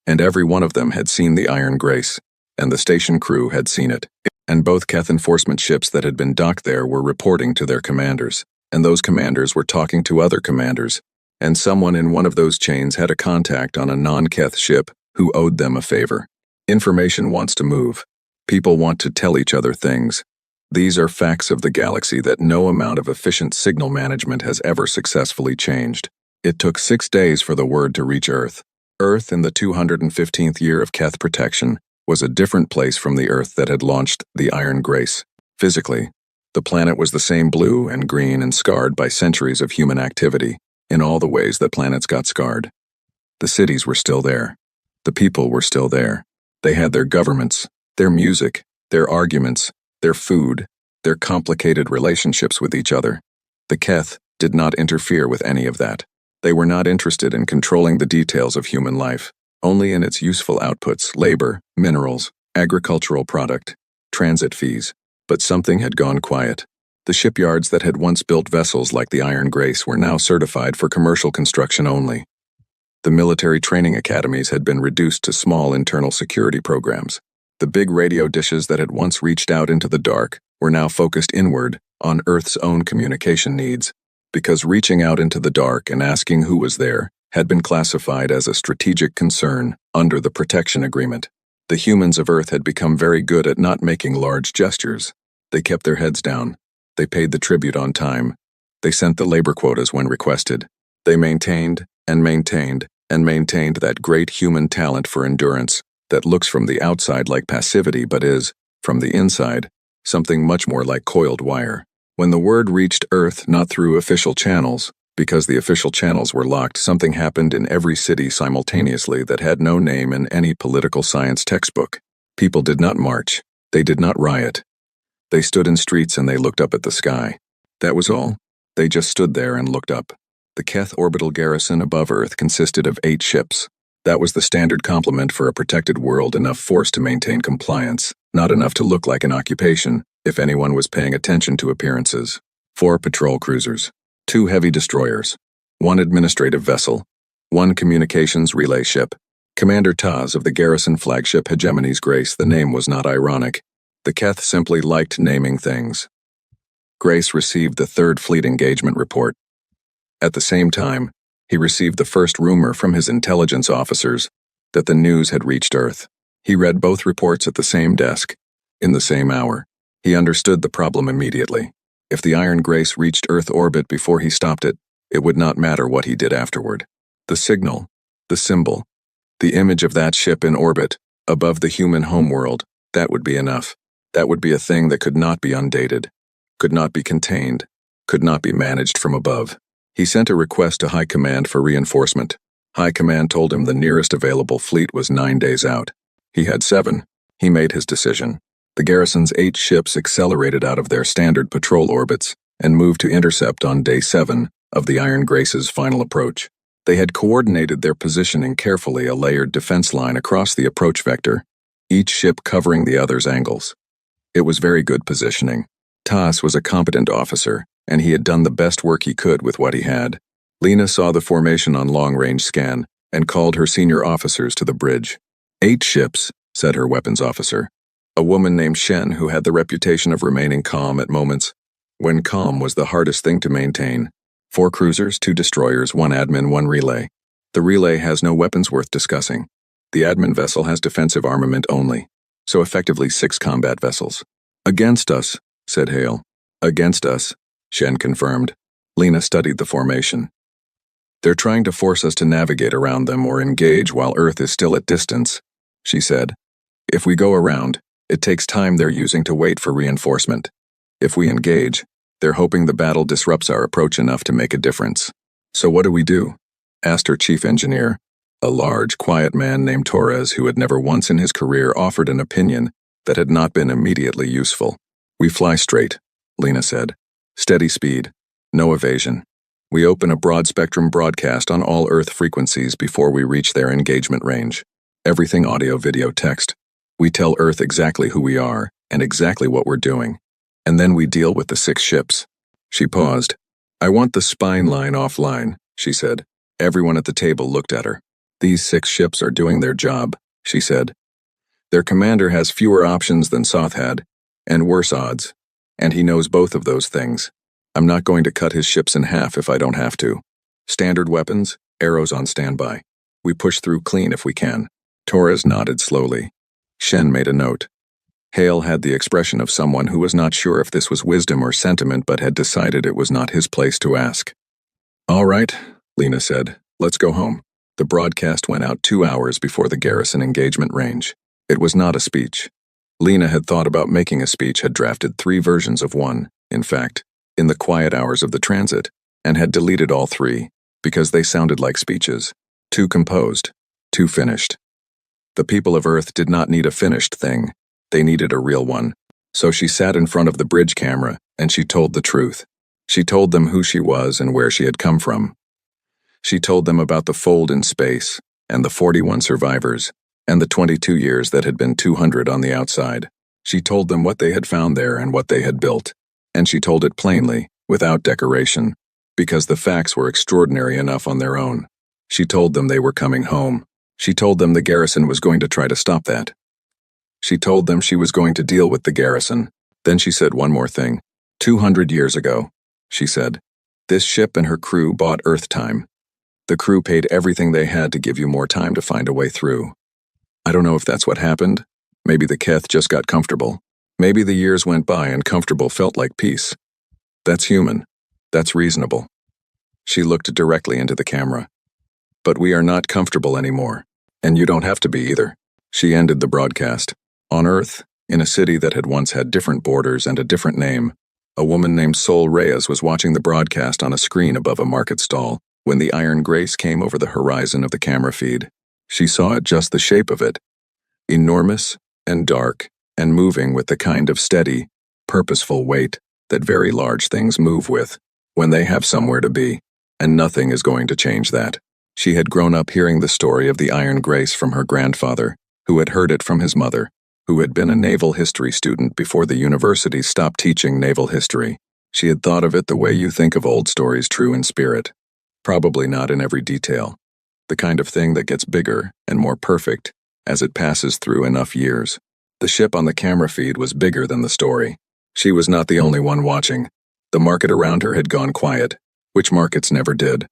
and every one of them had seen the Iron Grace, and the station crew had seen it. And both Keth enforcement ships that had been docked there were reporting to their commanders, and those commanders were talking to other commanders, and someone in one of those chains had a contact on a non-Keth ship who owed them a favor. Information wants to move. People want to tell each other things. These are facts of the galaxy that no amount of efficient signal management has ever successfully changed. It took 6 days for the word to reach Earth. Earth, in the 215th year of Keth protection, was a different place from the Earth that had launched the Iron Grace. Physically, the planet was the same, blue and green and scarred by centuries of human activity, in all the ways that planets got scarred. The cities were still there. The people were still there. They had their governments, their music, their arguments, their food, their complicated relationships with each other. The Keth did not interfere with any of that. They were not interested in controlling the details of human life, only in its useful outputs, labor, minerals, agricultural product, transit fees. But something had gone quiet. The shipyards that had once built vessels like the Iron Grace were now certified for commercial construction only. The military training academies had been reduced to small internal security programs. The big radio dishes that had once reached out into the dark were now focused inward on Earth's own communication needs, because reaching out into the dark and asking who was there had been classified as a strategic concern under the protection agreement. The humans of Earth had become very good at not making large gestures. They kept their heads down. They paid the tribute on time. They sent the labor quotas when requested. They maintained and maintained and maintained that great human talent for endurance that looks from the outside like passivity but is, from the inside, something much more like coiled wire. When the word reached Earth not through official channels, because the official channels were locked, something happened in every city simultaneously that had no name in any political science textbook. People did not march. They did not riot. They stood in streets and they looked up at the sky. That was all. They just stood there and looked up. The Keth orbital garrison above Earth consisted of 8 ships. That was the standard complement for a protected world, enough force to maintain compliance, not enough to look like an occupation, if anyone was paying attention to appearances. 4 patrol cruisers, 2 heavy destroyers, 1 administrative vessel, 1 communications relay ship. Commander Taz of the garrison flagship Hegemony's Grace. The name was not ironic. The Keth simply liked naming things. Grace received the 3rd Fleet engagement report. At the same time, he received the first rumor from his intelligence officers that the news had reached Earth. He read both reports at the same desk, in the same hour. He understood the problem immediately. If the Iron Grace reached Earth orbit before he stopped it, it would not matter what he did afterward. The signal, the symbol, the image of that ship in orbit, above the human homeworld, that would be enough. That would be a thing that could not be undated, could not be contained, could not be managed from above. He sent a request to High Command for reinforcement. High Command told him the nearest available fleet was 9 days out. He had 7. He made his decision. The garrison's 8 ships accelerated out of their standard patrol orbits and moved to intercept on day 7 of the Iron Grace's final approach. They had coordinated their positioning carefully, a layered defense line across the approach vector, each ship covering the other's angles. It was very good positioning. Taz was a competent officer, and he had done the best work he could with what he had. Lena saw the formation on long-range scan and called her senior officers to the bridge. 8 ships, said her weapons officer. A woman named Shen who had the reputation of remaining calm at moments, when calm was the hardest thing to maintain. 4 cruisers, 2 destroyers, 1 admin, 1 relay. The relay has no weapons worth discussing. The admin vessel has defensive armament only, so effectively 6 combat vessels. Against us, said Hale. Against us, Shen confirmed. Lena studied the formation. They're trying to force us to navigate around them or engage while Earth is still at distance, she said. If we go around, it takes time they're using to wait for reinforcement. If we engage, they're hoping the battle disrupts our approach enough to make a difference. So what do? Asked her chief engineer, a large, quiet man named Torres who had never once in his career offered an opinion that had not been immediately useful. We fly straight, Lena said. Steady speed. No evasion. We open a broad-spectrum broadcast on all Earth frequencies before we reach their engagement range. Everything audio, video, text. We tell Earth exactly who we are and exactly what we're doing. And then we deal with the 6 ships. She paused. I want the spine line offline, she said. Everyone at the table looked at her. These 6 ships are doing their job, she said. Their commander has fewer options than Soth had, and worse odds. And he knows both of those things. I'm not going to cut his ships in half if I don't have to. Standard weapons, arrows on standby. We push through clean if we can. Torres nodded slowly. Shen made a note. Hale had the expression of someone who was not sure if this was wisdom or sentiment but had decided it was not his place to ask. All right, Lena said. Let's go home. The broadcast went out 2 hours before the garrison engagement range. It was not a speech. Lena had thought about making a speech, had drafted 3 versions of one, in fact, in the quiet hours of the transit, and had deleted all 3, because they sounded like speeches. Too composed. Too finished. The people of Earth did not need a finished thing. They needed a real one. So she sat in front of the bridge camera, and she told the truth. She told them who she was and where she had come from. She told them about the fold in space, and the 41 survivors, and the 22 years that had been 200 on the outside. She told them what they had found there and what they had built. And she told it plainly, without decoration, because the facts were extraordinary enough on their own. She told them they were coming home. She told them the garrison was going to try to stop that. She told them she was going to deal with the garrison. Then she said one more thing. 200 years ago, she said, this ship and her crew bought Earth time. The crew paid everything they had to give you more time to find a way through. I don't know if that's what happened. Maybe the Keth just got comfortable. Maybe the years went by and comfortable felt like peace. That's human. That's reasonable. She looked directly into the camera. But we are not comfortable anymore. And you don't have to be either. She ended the broadcast. On Earth, in a city that had once had different borders and a different name, a woman named Sol Reyes was watching the broadcast on a screen above a market stall when the Iron Grace came over the horizon of the camera feed. She saw it, just the shape of it. Enormous and dark and moving with the kind of steady, purposeful weight that very large things move with when they have somewhere to be, and nothing is going to change that. She had grown up hearing the story of the Iron Grace from her grandfather, who had heard it from his mother, who had been a naval history student before the university stopped teaching naval history. She had thought of it the way you think of old stories, true in spirit. Probably not in every detail. The kind of thing that gets bigger and more perfect as it passes through enough years. The ship on the camera feed was bigger than the story. She was not the only one watching. The market around her had gone quiet, which markets never did.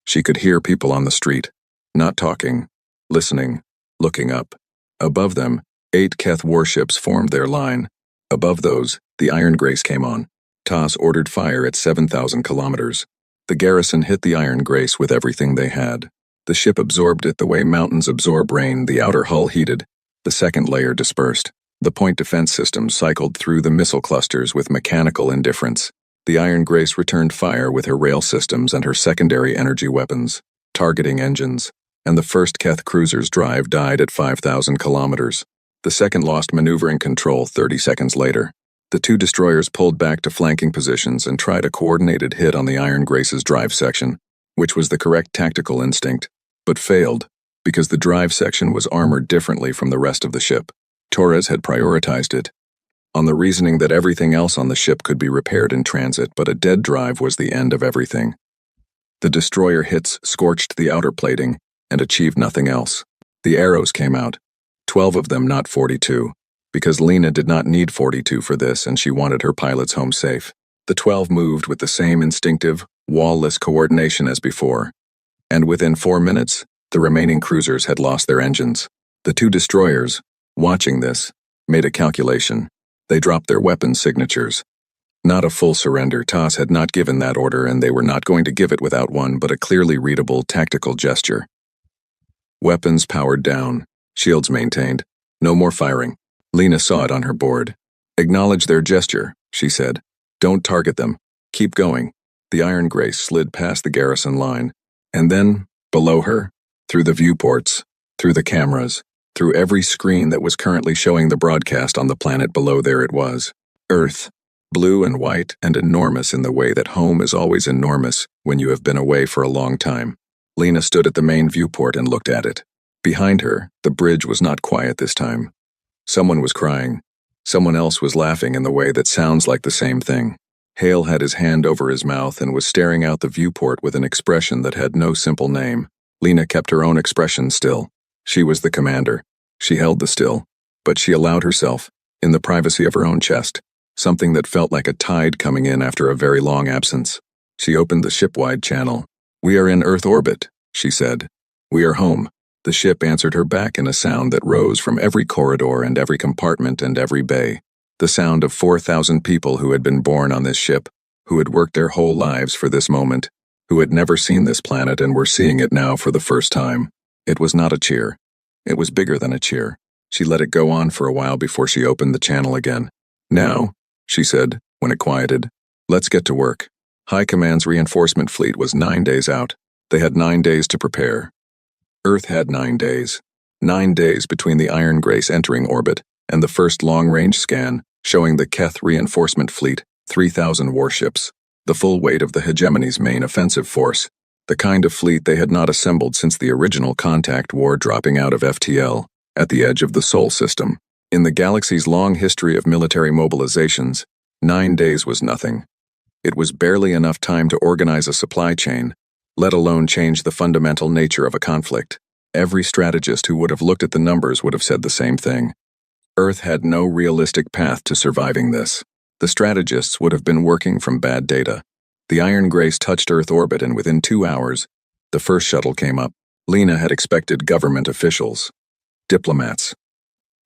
She could hear people on the street, not talking, listening, looking up. Above them, 8 Keth warships formed their line. Above those, the Iron Grace came on. TOS ordered fire at 7,000 kilometers. The garrison hit the Iron Grace with everything they had. The ship absorbed it the way mountains absorb rain. The outer hull heated. The second layer dispersed. The point defense system cycled through the missile clusters with mechanical indifference. The Iron Grace returned fire with her rail systems and her secondary energy weapons, targeting engines, and the first Keth cruiser's drive died at 5,000 kilometers. The second lost maneuvering control 30 seconds later. The 2 destroyers pulled back to flanking positions and tried a coordinated hit on the Iron Grace's drive section, which was the correct tactical instinct, but failed because the drive section was armored differently from the rest of the ship. Torres had prioritized it, on the reasoning that everything else on the ship could be repaired in transit, but a dead drive was the end of everything. The destroyer hits scorched the outer plating and achieved nothing else. The arrows came out, 12 of them, not 42, because Lena did not need 42 for this and she wanted her pilots home safe. The 12 moved with the same instinctive, wall-less coordination as before, and within 4 minutes, the remaining cruisers had lost their engines. The 2 destroyers, watching this, made a calculation. They dropped their weapon signatures. Not a full surrender. TOS had not given that order, and they were not going to give it without one but a clearly readable tactical gesture. Weapons powered down. Shields maintained. No more firing. Lena saw it on her board. Acknowledge their gesture, she said. Don't target them. Keep going. The Iron Grace slid past the garrison line. And then, below her, through the viewports, through the cameras, through every screen that was currently showing the broadcast on the planet below, there it was. Earth. blue and white and enormous in the way that home is always enormous when you have been away for a long time. Lena stood at the main viewport and looked at it. Behind her, the bridge was not quiet this time. Someone was crying. Someone else was laughing in the way that sounds like the same thing. Hale had his hand over his mouth and was staring out the viewport with an expression that had no simple name. Lena kept her own expression still. She was the commander. She held the still. But she allowed herself, in the privacy of her own chest, something that felt like a tide coming in after a very long absence. She opened the ship-wide channel. "We are in Earth orbit," she said. "We are home." The ship answered her back in a sound that rose from every corridor and every compartment and every bay. The sound of 4,000 people who had been born on this ship, who had worked their whole lives for this moment, who had never seen this planet and were seeing it now for the first time. It was not a cheer. It was bigger than a cheer. She let it go on for a while before she opened the channel again. "Now," she said, when it quieted, "let's get to work." High Command's reinforcement fleet was 9 days out. They had 9 days to prepare. Earth had 9 days. 9 days between the Iron Grace entering orbit and the first long-range scan showing the Keth reinforcement fleet, 3,000 warships, the full weight of the hegemony's main offensive force, the kind of fleet they had not assembled since the original contact war dropping out of FTL, at the edge of the Sol system. In the galaxy's long history of military mobilizations, 9 days was nothing. It was barely enough time to organize a supply chain, let alone change the fundamental nature of a conflict. Every strategist who would have looked at the numbers would have said the same thing. Earth had no realistic path to surviving this. The strategists would have been working from bad data. The Iron Grace touched Earth orbit, and within 2 hours, the first shuttle came up. Lena had expected government officials, diplomats,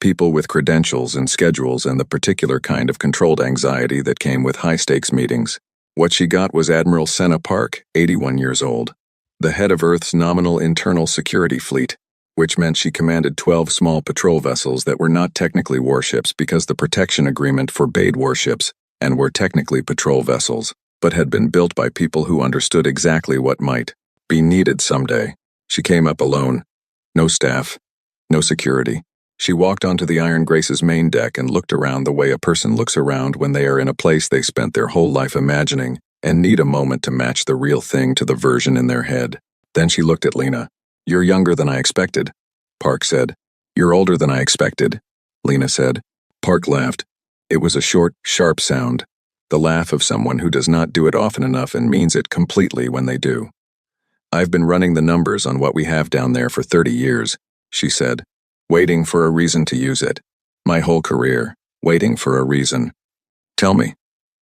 people with credentials and schedules and the particular kind of controlled anxiety that came with high-stakes meetings. What she got was Admiral Senna Park, 81 years old, the head of Earth's nominal internal security fleet, which meant she commanded 12 small patrol vessels that were not technically warships because the protection agreement forbade warships and were technically patrol vessels, but had been built by people who understood exactly what might be needed someday. She came up alone. No staff. No security. She walked onto the Iron Grace's main deck and looked around the way a person looks around when they are in a place they spent their whole life imagining and need a moment to match the real thing to the version in their head. Then she looked at Lena. "You're younger than I expected," Park said. "You're older than I expected," Lena said. Park laughed. It was a short, sharp sound, the laugh of someone who does not do it often enough and means it completely when they do. "I've been running the numbers on what we have down there for 30 years, she said, "waiting for a reason to use it. My whole career, waiting for a reason." "Tell me,"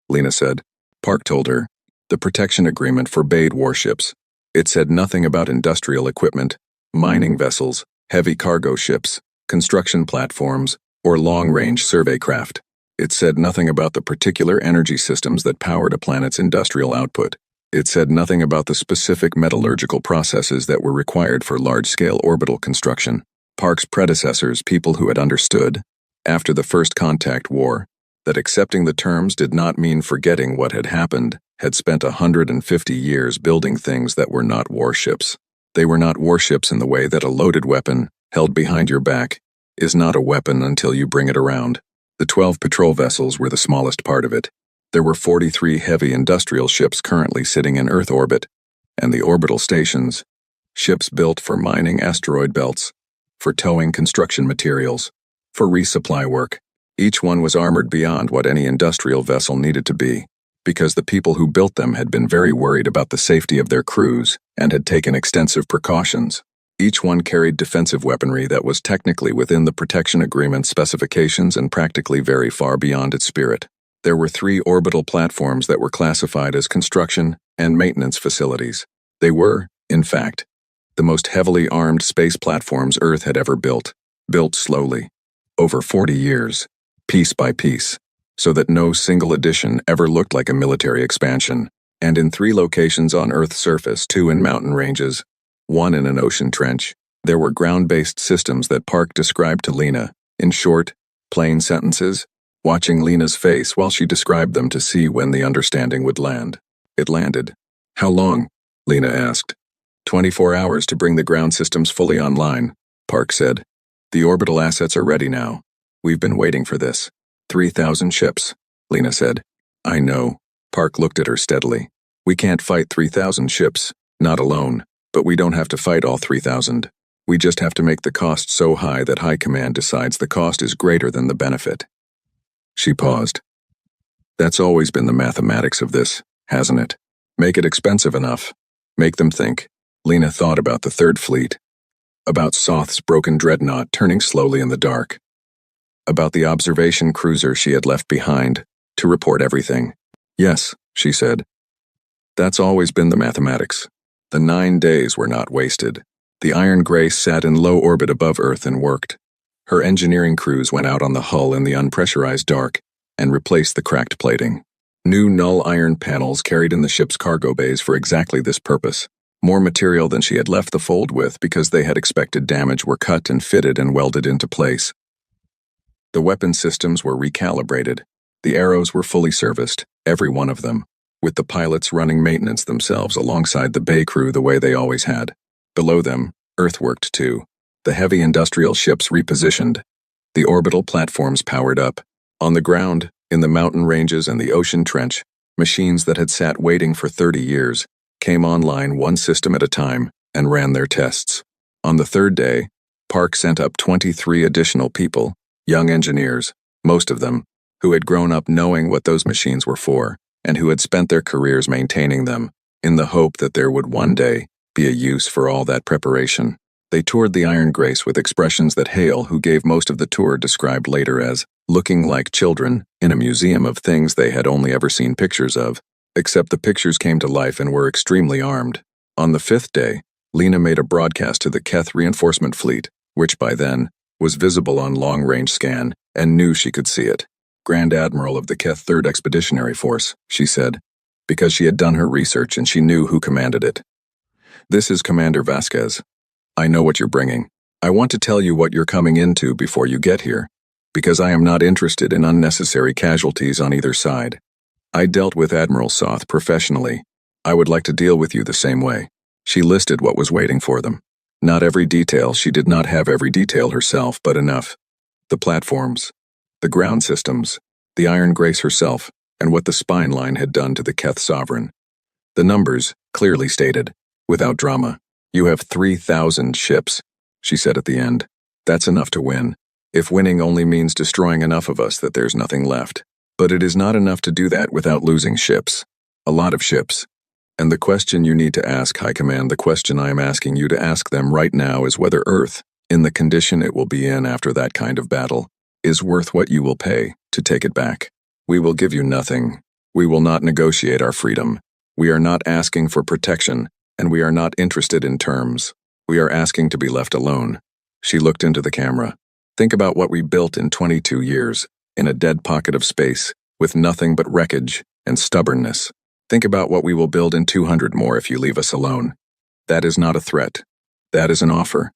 Lena said. Park told her. The protection agreement forbade warships. It said nothing about industrial equipment, mining vessels, heavy cargo ships, construction platforms, or long-range survey craft. It said nothing about the particular energy systems that powered a planet's industrial output. It said nothing about the specific metallurgical processes that were required for large-scale orbital construction. Park's predecessors, people who had understood, after the first contact war, that accepting the terms did not mean forgetting what had happened, had spent 150 years building things that were not warships. They were not warships in the way that a loaded weapon, held behind your back, is not a weapon until you bring it around. The 12 patrol vessels were the smallest part of it. There were 43 heavy industrial ships currently sitting in Earth orbit, and the orbital stations, ships built for mining asteroid belts, for towing construction materials, for resupply work. Each one was armored beyond what any industrial vessel needed to be, because the people who built them had been very worried about the safety of their crews and had taken extensive precautions. Each one carried defensive weaponry that was technically within the protection agreement specifications and practically very far beyond its spirit. There were 3 orbital platforms that were classified as construction and maintenance facilities. They were, in fact, the most heavily armed space platforms Earth had ever built slowly, over 40 years, piece by piece, so that no single addition ever looked like a military expansion, and in 3 locations on Earth's surface, 2 in mountain ranges, 1 in an ocean trench. There were ground-based systems that Park described to Lena, in short, plain sentences, watching Lena's face while she described them to see when the understanding would land. It landed. "How long?" Lena asked. 24 hours to bring the ground systems fully online, Park said. "The orbital assets are ready now. We've been waiting for this." 3,000 ships, Lena said. I know. Park looked at her steadily. We can't fight 3,000 ships, not alone, but we don't have to fight all 3,000. We just have to make the cost so high that High Command decides the cost is greater than the benefit. She paused. That's always been the mathematics of this, hasn't it? Make it expensive enough. Make them think. Lena thought about the Third Fleet. About Soth's broken dreadnought turning slowly in the dark. About the observation cruiser she had left behind to report everything. Yes, she said. That's always been the mathematics. The 9 days were not wasted. The Iron Grace sat in low orbit above Earth and worked. Her engineering crews went out on the hull in the unpressurized dark and replaced the cracked plating. New null iron panels carried in the ship's cargo bays for exactly this purpose. More material than she had left the fold with because they had expected damage were cut and fitted and welded into place. The weapon systems were recalibrated. The arrows were fully serviced, every one of them, with the pilots running maintenance themselves alongside the bay crew the way they always had. Below them, Earth worked too. The heavy industrial ships repositioned. The orbital platforms powered up. On the ground, in the mountain ranges and the ocean trench, machines that had sat waiting for 30 years came online one system at a time and ran their tests. On the third day, Park sent up 23 additional people, young engineers, most of them, who had grown up knowing what those machines were for, and who had spent their careers maintaining them, in the hope that there would one day be a use for all that preparation. They toured the Iron Grace with expressions that Hale, who gave most of the tour, described later as looking like children in a museum of things they had only ever seen pictures of, except the pictures came to life and were extremely armed. On the fifth day, Lena made a broadcast to the Keth reinforcement fleet, which by then was visible on long-range scan, and knew she could see it. Grand Admiral of the Keth 3rd Expeditionary Force, she said, because she had done her research and she knew who commanded it. This is Commander Vasquez. I know what you're bringing. I want to tell you what you're coming into before you get here, because I am not interested in unnecessary casualties on either side. I dealt with Admiral Soth professionally. I would like to deal with you the same way. She listed what was waiting for them. Not every detail, she did not have every detail herself, but enough. The platforms, the ground systems, the Iron Grace herself, and what the spine line had done to the Keth Sovereign. The numbers, clearly stated, without drama. You have 3,000 ships, she said at the end. That's enough to win. If winning only means destroying enough of us that there's nothing left. But it is not enough to do that without losing ships. A lot of ships. And the question you need to ask, High Command, the question I am asking you to ask them right now is whether Earth, in the condition it will be in after that kind of battle, is worth what you will pay to take it back. We will give you nothing. We will not negotiate our freedom. We are not asking for protection, and we are not interested in terms. We are asking to be left alone. She looked into the camera. Think about what we built in 22 years, in a dead pocket of space, with nothing but wreckage and stubbornness. Think about what we will build in 200 more if you leave us alone. That is not a threat. That is an offer.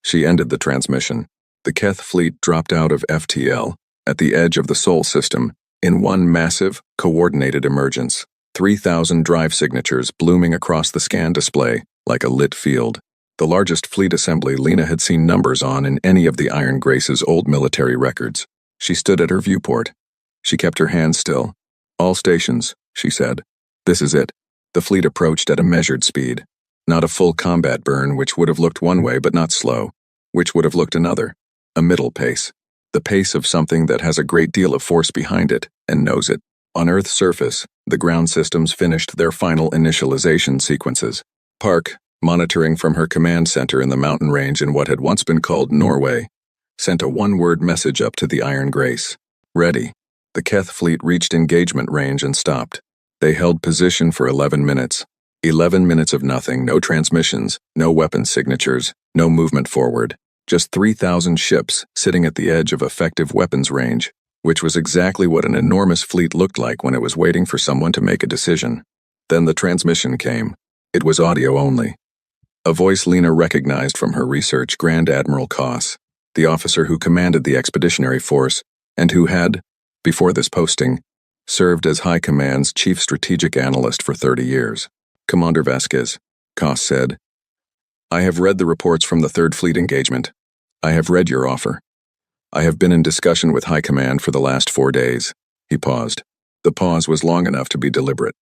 She ended the transmission. The Keth fleet dropped out of FTL, at the edge of the Sol system, in one massive, coordinated emergence. 3,000 drive signatures blooming across the scan display, like a lit field. The largest fleet assembly Lena had seen numbers on in any of the Iron Grace's old military records. She stood at her viewport. She kept her hands still. All stations, she said. This is it. The fleet approached at a measured speed. Not a full combat burn, which would have looked one way but not slow, which would have looked another. A middle pace. The pace of something that has a great deal of force behind it and knows it. On Earth's surface, the ground systems finished their final initialization sequences. Park, monitoring from her command center in the mountain range in what had once been called Norway, sent a one-word message up to the Iron Grace. Ready. The Keth fleet reached engagement range and stopped. They held position for 11 minutes. 11 minutes of nothing, no transmissions, no weapon signatures, no movement forward. Just 3,000 ships sitting at the edge of effective weapons range, which was exactly what an enormous fleet looked like when it was waiting for someone to make a decision. Then the transmission came. It was audio only. A voice Lena recognized from her research, Grand Admiral Koss, the officer who commanded the expeditionary force and who had, before this posting, served as High Command's chief strategic analyst for 30 years. Commander Vasquez, Koss said, I have read the reports from the Third Fleet engagement. I have read your offer. I have been in discussion with High Command for the last 4 days. He paused. The pause was long enough to be deliberate.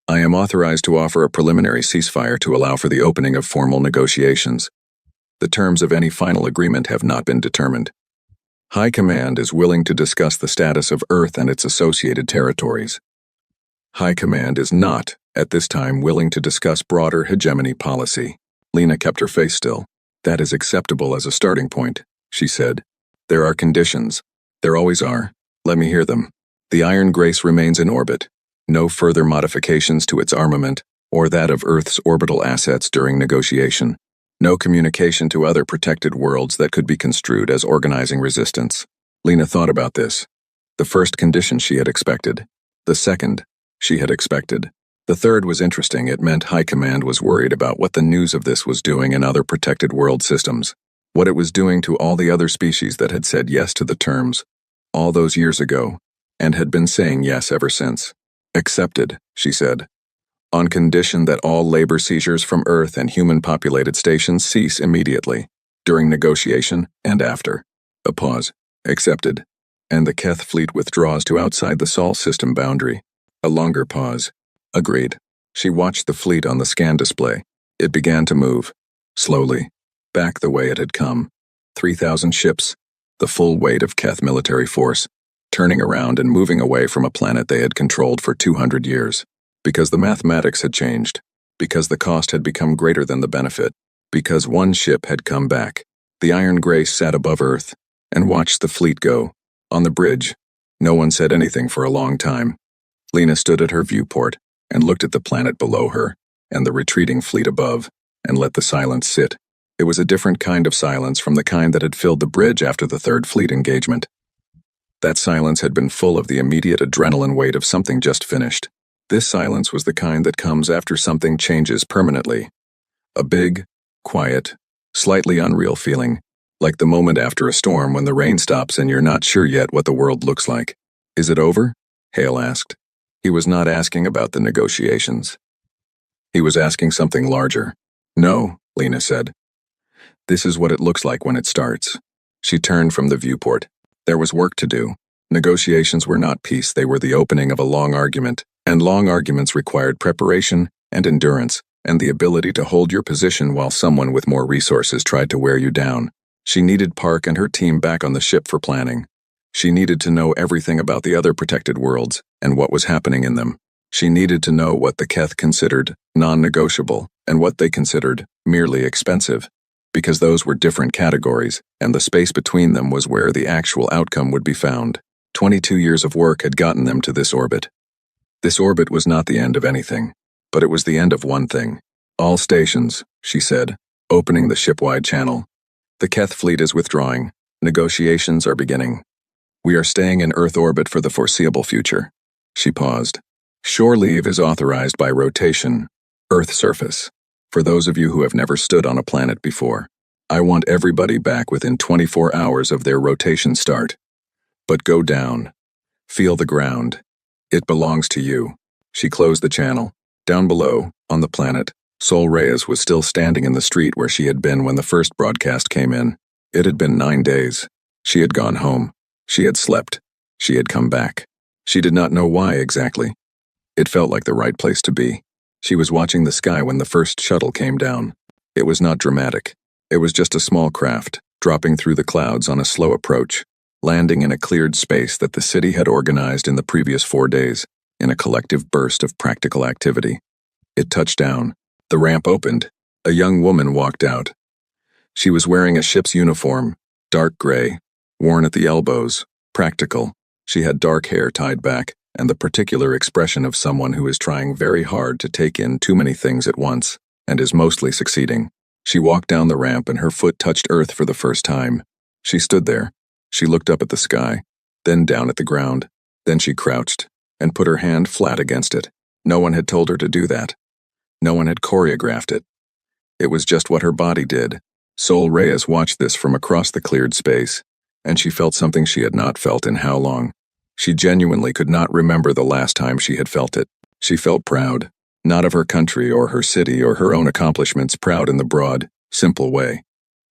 I am authorized to offer a preliminary ceasefire to allow for the opening of formal negotiations. The terms of any final agreement have not been determined. High Command is willing to discuss the status of Earth and its associated territories. High Command is not, at this time, willing to discuss broader hegemony policy. Lena kept her face still. That is acceptable as a starting point, she said. There are conditions. There always are. Let me hear them. The Iron Grace remains in orbit. No further modifications to its armament or that of Earth's orbital assets during negotiation. No communication to other protected worlds that could be construed as organizing resistance. Lena thought about this. The first condition she had expected. The second, she had expected. The third was interesting. It meant High Command was worried about what the news of this was doing in other protected world systems. What it was doing to all the other species that had said yes to the terms all those years ago, and had been saying yes ever since. Accepted, she said, on condition that all labor seizures from Earth and human-populated stations cease immediately, during negotiation and after. A pause. Accepted. And the Keth fleet withdraws to outside the Sol system boundary. A longer pause. Agreed. She watched the fleet on the scan display. It began to move. Slowly. Back the way it had come. 3,000 ships. The full weight of Keth military force. Turning around and moving away from a planet they had controlled for 200 years. Because the mathematics had changed. Because the cost had become greater than the benefit. Because one ship had come back. The Iron Grace sat above Earth and watched the fleet go. On the bridge. No one said anything for a long time. Lena stood at her viewport and looked at the planet below her and the retreating fleet above and let the silence sit. It was a different kind of silence from the kind that had filled the bridge after the third fleet engagement. That silence had been full of the immediate adrenaline weight of something just finished. This silence was the kind that comes after something changes permanently. A big, quiet, slightly unreal feeling, like the moment after a storm when the rain stops and you're not sure yet what the world looks like. Is it over? Hale asked. He was not asking about the negotiations. He was asking something larger. No, Lena said. This is what it looks like when it starts. She turned from the viewport. There was work to do. Negotiations were not peace, they were the opening of a long argument, and long arguments required preparation and endurance, and the ability to hold your position while someone with more resources tried to wear you down. She needed Park and her team back on the ship for planning. She needed to know everything about the other protected worlds and what was happening in them. She needed to know what the Keth considered non-negotiable and what they considered merely expensive, because those were different categories, and the space between them was where the actual outcome would be found. 22 years of work had gotten them to this orbit. This orbit was not the end of anything, but it was the end of one thing. All stations, she said, opening the shipwide channel. The Keth fleet is withdrawing. Negotiations are beginning. We are staying in Earth orbit for the foreseeable future. She paused. Shore leave is authorized by rotation, Earth surface. For those of you who have never stood on a planet before, I want everybody back within 24 hours of their rotation start. But go down. Feel the ground. It belongs to you. She closed the channel. Down below, on the planet, Sol Reyes was still standing in the street where she had been when the first broadcast came in. It had been 9 days. She had gone home. She had slept. She had come back. She did not know why exactly. It felt like the right place to be. She was watching the sky when the first shuttle came down. It was not dramatic. It was just a small craft, dropping through the clouds on a slow approach, landing in a cleared space that the city had organized in the previous 4 days, in a collective burst of practical activity. It touched down. The ramp opened. A young woman walked out. She was wearing a ship's uniform, dark gray, worn at the elbows, practical. She had dark hair tied back, and the particular expression of someone who is trying very hard to take in too many things at once, and is mostly succeeding. She walked down the ramp and her foot touched earth for the first time. She stood there. She looked up at the sky, then down at the ground. Then she crouched, and put her hand flat against it. No one had told her to do that. No one had choreographed it. It was just what her body did. Sol Reyes watched this from across the cleared space, and she felt something she had not felt in how long. She genuinely could not remember the last time she had felt it. She felt proud, not of her country or her city or her own accomplishments, proud in the broad, simple way.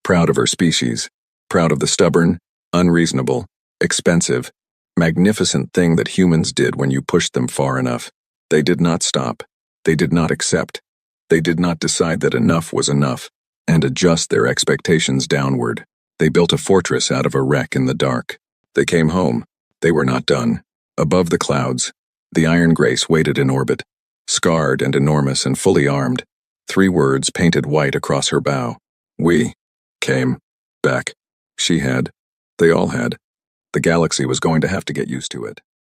Proud of her species, proud of the stubborn, unreasonable, expensive, magnificent thing that humans did when you pushed them far enough. They did not stop. They did not accept. They did not decide that enough was enough and adjust their expectations downward. They built a fortress out of a wreck in the dark. They came home. They were not done. Above the clouds, the Iron Grace waited in orbit, scarred and enormous and fully armed. 3 words painted white across her bow. We came back. She had. They all had. The galaxy was going to have to get used to it.